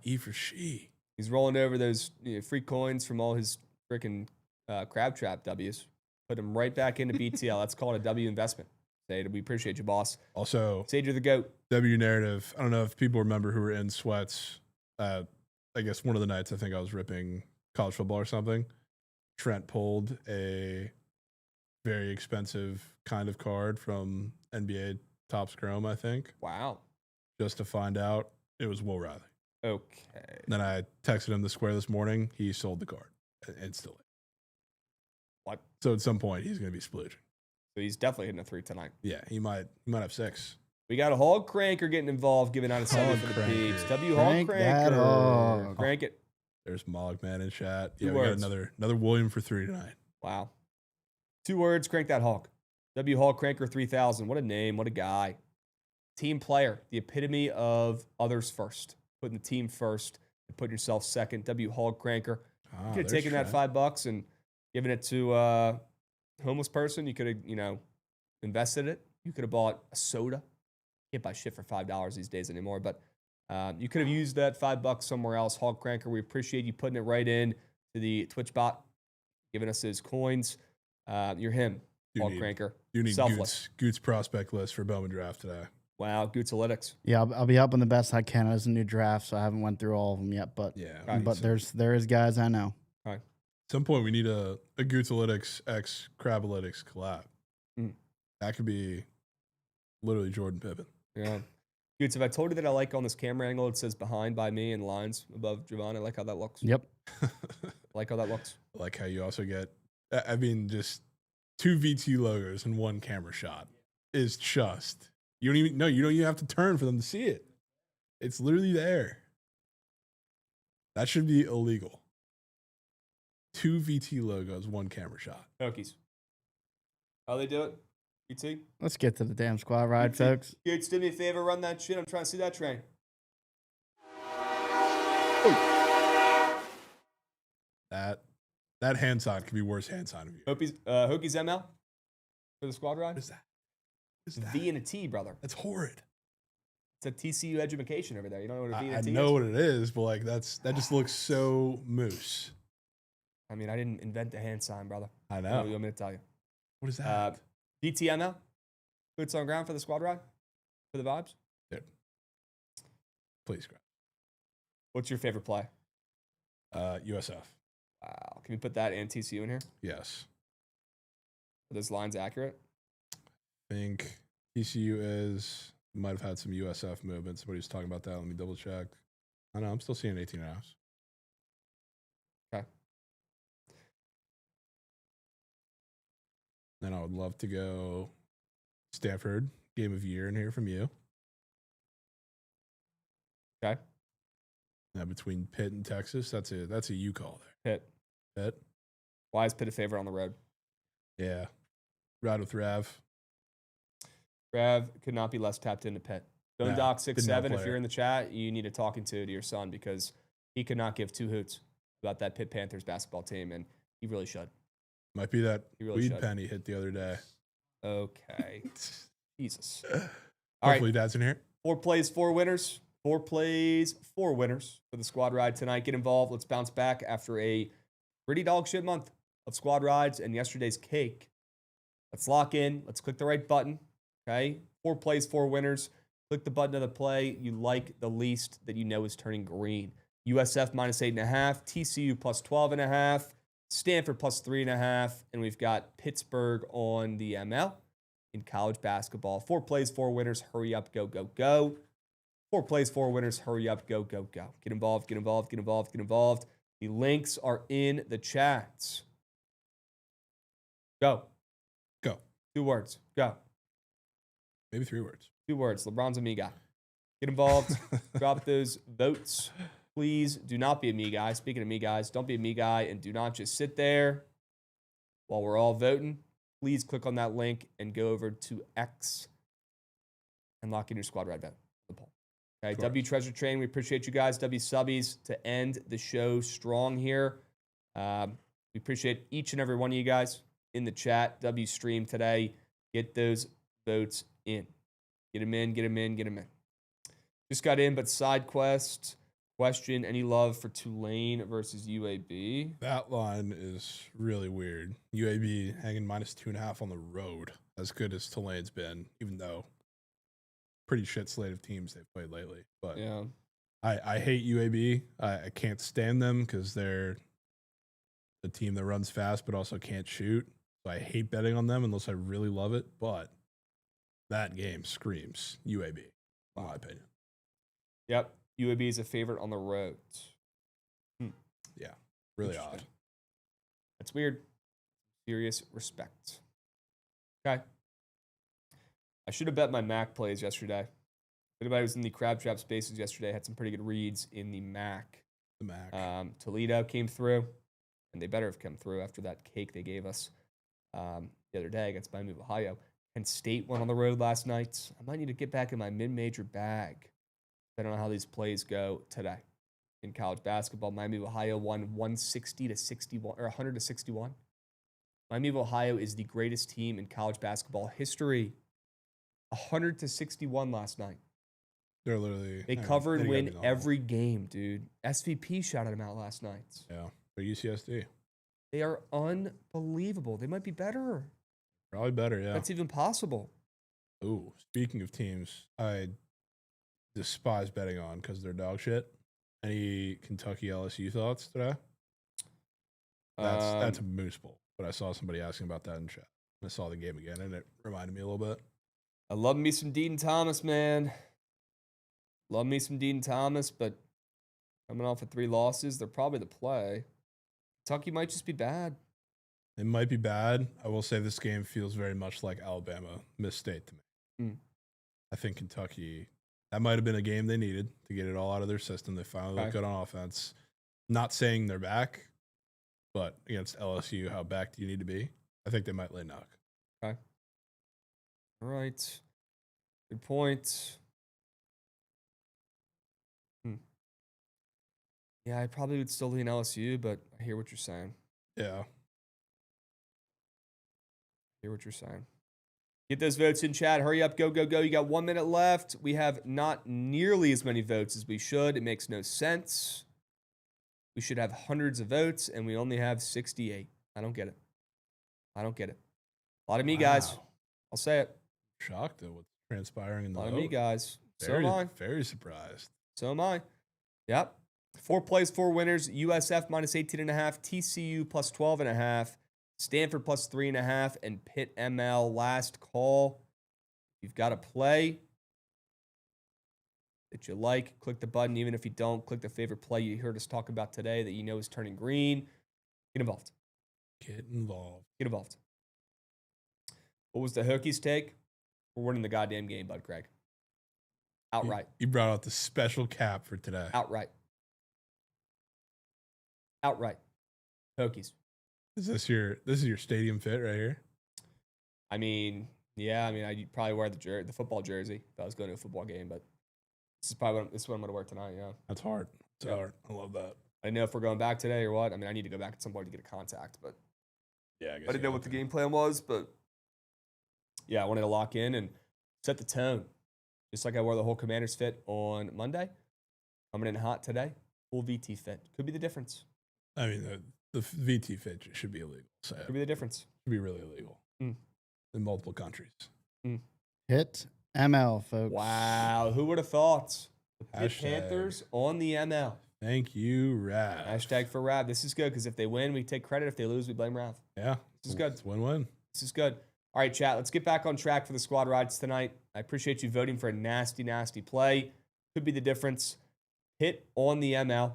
E for she. He's rolling over those free coins from all his freaking crab trap W's. Put them right back into BTL. That's called a W investment. Sade, we appreciate you, boss. Also, Sade, you're the GOAT. W narrative. I don't know if people remember who were in Sweats. I guess one of the nights I think I was ripping college football or something. Trent pulled a very expensive kind of card from NBA Topps Chrome, I think. Wow. Just to find out it was Will Riley. Okay. Then I texted him the Square this morning. He sold the card instantly. What? So at some point he's going to be splooging. So he's definitely hitting a 3 tonight. Yeah, he might have 6. We got a Hog Cranker getting involved, giving out a 7 for the Cranker. peeps. W Hog Crank that Cranker. hog. Crank it. There's Mogman in chat. Two Yeah, we words. got another William for 3 tonight. Wow. 2 words, crank that hog. W Hog Cranker 3000. What a name. What a guy. Team player. The epitome of others first. Putting the team first and putting yourself second. W Hog Cranker. You could have taken that $5 and given it to a homeless person. You could have, invested it. You could have bought a soda. Can't buy shit for $5 these days anymore, but you could have used that $5 somewhere else. Hog Cranker, we appreciate you putting it right in to the Twitch bot, giving us those coins. You're him, Hog Cranker. You need Selfless. Goots prospect list for Bowman draft today. Wow, Gootsalytics. Yeah, I'll be helping the best I can as a new draft, so I haven't went through all of them yet. But Yeah. but there is guys I know. At some point we need a Gootsalytics x Crabalytics collab. That could be literally Jordan Pippen. Yeah. Goots, if I told you that I like on this camera angle, it says behind by me and lines above Jovan. I like how that looks. Yep. I like how that looks. I like how you also get, I mean, just 2 VT logos in one camera shot is just, you don't even have to turn for them to see it. It's literally there. That should be illegal. 2 VT logos, one camera shot. Hokies. How they do it? UT? Let's get to the damn squad ride, UT. folks. Goots, do me a favor, run that shit. I'm trying to see that train. That hand sign could be worse hand sign of you. Hokies ML for the squad ride? What is that? It's a V and a T, brother. That's horrid. It's a TCU education over there. You don't know what a V and a T I know is? what it is, but like that just looks so moose. I mean, I didn't invent the hand sign, brother. I What know. do you want me to tell you? What is that? DTML? Boots on ground for the squad ride? For the vibes? Dude. Please, grab. What's your favorite play? USF. Wow. Can we put that and TCU in here? Yes. Are those lines accurate? I think TCU is. Might have had some USF movement. Somebody was talking about that. Let me double check. I know. I'm still seeing 18 and a half. Okay. Then I would love to go Stanford game of year in here from you. Okay. Now between Pitt and Texas, that's a U call there. Pitt. Why is Pitt a favorite on the road? Yeah. Ride with Rav. Rav could not be less tapped into Pitt. Don't Nah, dock didn't 6'7". If outplay you're her. in the chat, you need to talk to your son because he could not give two hoots about that Pitt Panthers basketball team, and he really should. Might be that He really weed should. pen he hit the other day. Okay. Jesus. All Hopefully right. Dad's in here. 4 plays, 4 winners. 4 plays, 4 winners for the squad ride tonight. Get involved. Let's bounce back after a pretty dog shit month of squad rides and yesterday's cake. Let's lock in. Let's click the right button. Okay. 4 plays, 4 winners. Click the button of the play you like the least that you know is turning green. USF minus 8.5, TCU plus 12.5, Stanford plus 3.5, and we've got Pittsburgh on the ML in college basketball. 4 plays, 4 winners. Hurry up, go, go, go. 4 plays, 4 winners. Hurry up, go, go, go. Get involved, get involved, get involved, get involved. The links are in the chats. Go. Go. 2 words. Go. Maybe 3 words. 2 words. LeBron's a me guy. Get involved. Drop those votes. Please do not be a me guy. Speaking of me guys, don't be a me guy and do not just sit there while we're all voting. Please click on that link and go over to X and lock in your squad ride vote. The poll. Okay, Sure. W Treasure Train, we appreciate you guys. W Subbies to end the show strong here. We appreciate each and every one of you guys in the chat. W Stream today. Get those votes in. Get them in, get them in, get them in. Just got in, but side quest question: any love for Tulane versus UAB? That line is really weird. UAB hanging minus 2.5 on the road. As good as Tulane's been, even though pretty shit slate of teams they've played lately. But Yeah. I hate UAB. I can't stand them because they're the team that runs fast but also can't shoot. So I hate betting on them unless I really love it. But that game screams UAB, in my opinion. Yep. UAB is a favorite on the road. Yeah, really odd. Interesting. That's weird. Serious respect. Okay. I should have bet my Mac plays yesterday. Anybody who was in the Crab Trap spaces yesterday had some pretty good reads in the Mac. The Mac. Toledo came through, and they better have come through after that cake they gave us the other day against Miami of Ohio. Penn State went on the road last night. I might need to get back in my mid-major bag. I don't know how these plays go today in college basketball. Miami of Ohio won 160 to 61 or 100 to 61. Miami of Ohio is the greatest team in college basketball history. 100 to 61 last night. They're literally They cover and win every game, dude. SVP shouted them out last night. Yeah, they're UCSD. They are unbelievable. They might be better. Probably better, yeah. That's even possible. Ooh, speaking of teams, I despise betting on because they're dog shit. Any Kentucky LSU thoughts today? That's a moose bowl. But I saw somebody asking about that in chat. I saw the game again, and it reminded me a little bit. I love me some Dean Thomas, man. Love me some Dean Thomas, but coming off of 3 losses, they're probably the play. Kentucky might just be bad. It might be bad. I will say this game feels very much like Alabama Miss-State to me. I think Kentucky, that might have been a game they needed to get it all out of their system. They finally look good on offense. Not saying they're back, but against LSU, how back do you need to be? I think they might lay knock. Okay. All right. Good point. Yeah, I probably would still lean LSU, but I hear what you're saying. Yeah. I hear what you're saying. Get those votes in chat. Hurry up. Go, go, go. You got 1 minute left. We have not nearly as many votes as we should. It makes no sense. We should have hundreds of votes, and we only have 68. I don't get it. A lot of me, guys. Wow. I'll say it. Shocked at what's transpiring in the A lot of vote. me, guys. Very, So am I. very surprised. So am I. Yep. 4 plays, 4 winners. USF minus 18.5. TCU plus 12.5. Stanford plus 3.5. And Pitt ML last call. You've got to play that you like. Click the button. Even if you don't, click the favorite play you heard us talk about today that you know is turning green. Get involved. Get involved. Get involved. What was the Hokies take? We're winning the goddamn game, Bud Craig. Outright. You brought out the special cap for today. Outright. Hokies. Is this your stadium fit right here? I mean, yeah. I mean, I'd probably wear the football jersey if I was going to a football game. But this is what I'm going to wear tonight. Yeah. That's hard. It's Yeah. hard. I love that. I didn't know if we're going back today or what. I mean, I need to go back at some point to get a contact, but Yeah, I guess I didn't know what the game plan was. But yeah, I wanted to lock in and set the tone, just like I wore the whole Commanders fit on Monday. Coming in hot today, full VT fit. Could be the difference. I mean, the VT fit should be illegal. So it Could be the difference. should be really illegal in multiple countries. Hit ML, folks. Wow, who would have thought? The Pitt Hashtag. Panthers on the ML. Thank you, Rav. Hashtag for Rav. This is good because if they win, we take credit. If they lose, we blame Rav. Yeah, This is good. It's win-win. This is good. All right, chat. Let's get back on track for the squad rides tonight. I appreciate you voting for a nasty, nasty play. Could be the difference. Hit on the ML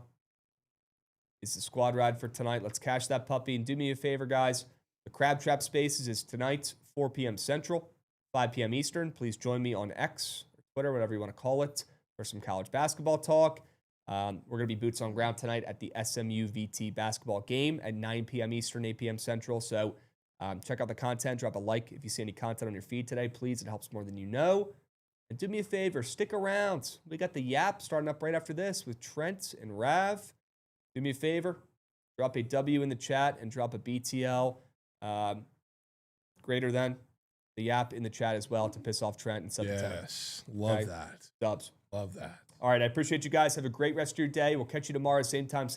is the squad ride for tonight. Let's cash that puppy. And do me a favor, guys. The Crab Trap Spaces is tonight, 4 p.m. Central, 5 p.m. Eastern. Please join me on X or Twitter, whatever you want to call it, for some college basketball talk. We're going to be boots on ground tonight at the SMU VT basketball game at 9 p.m. Eastern, 8 p.m. Central. So check out the content. Drop a like if you see any content on your feed today, please. It helps more than you know. And do me a favor, stick around. We got the Yap starting up right after this with Trent and Rav. Do me a favor, drop a W in the chat and drop a BTL greater than the Yap in the chat as well to piss off Trent and set the tone. Yes, love Okay. that. Dubs. Love that. All right, I appreciate you guys. Have a great rest of your day. We'll catch you tomorrow, same time,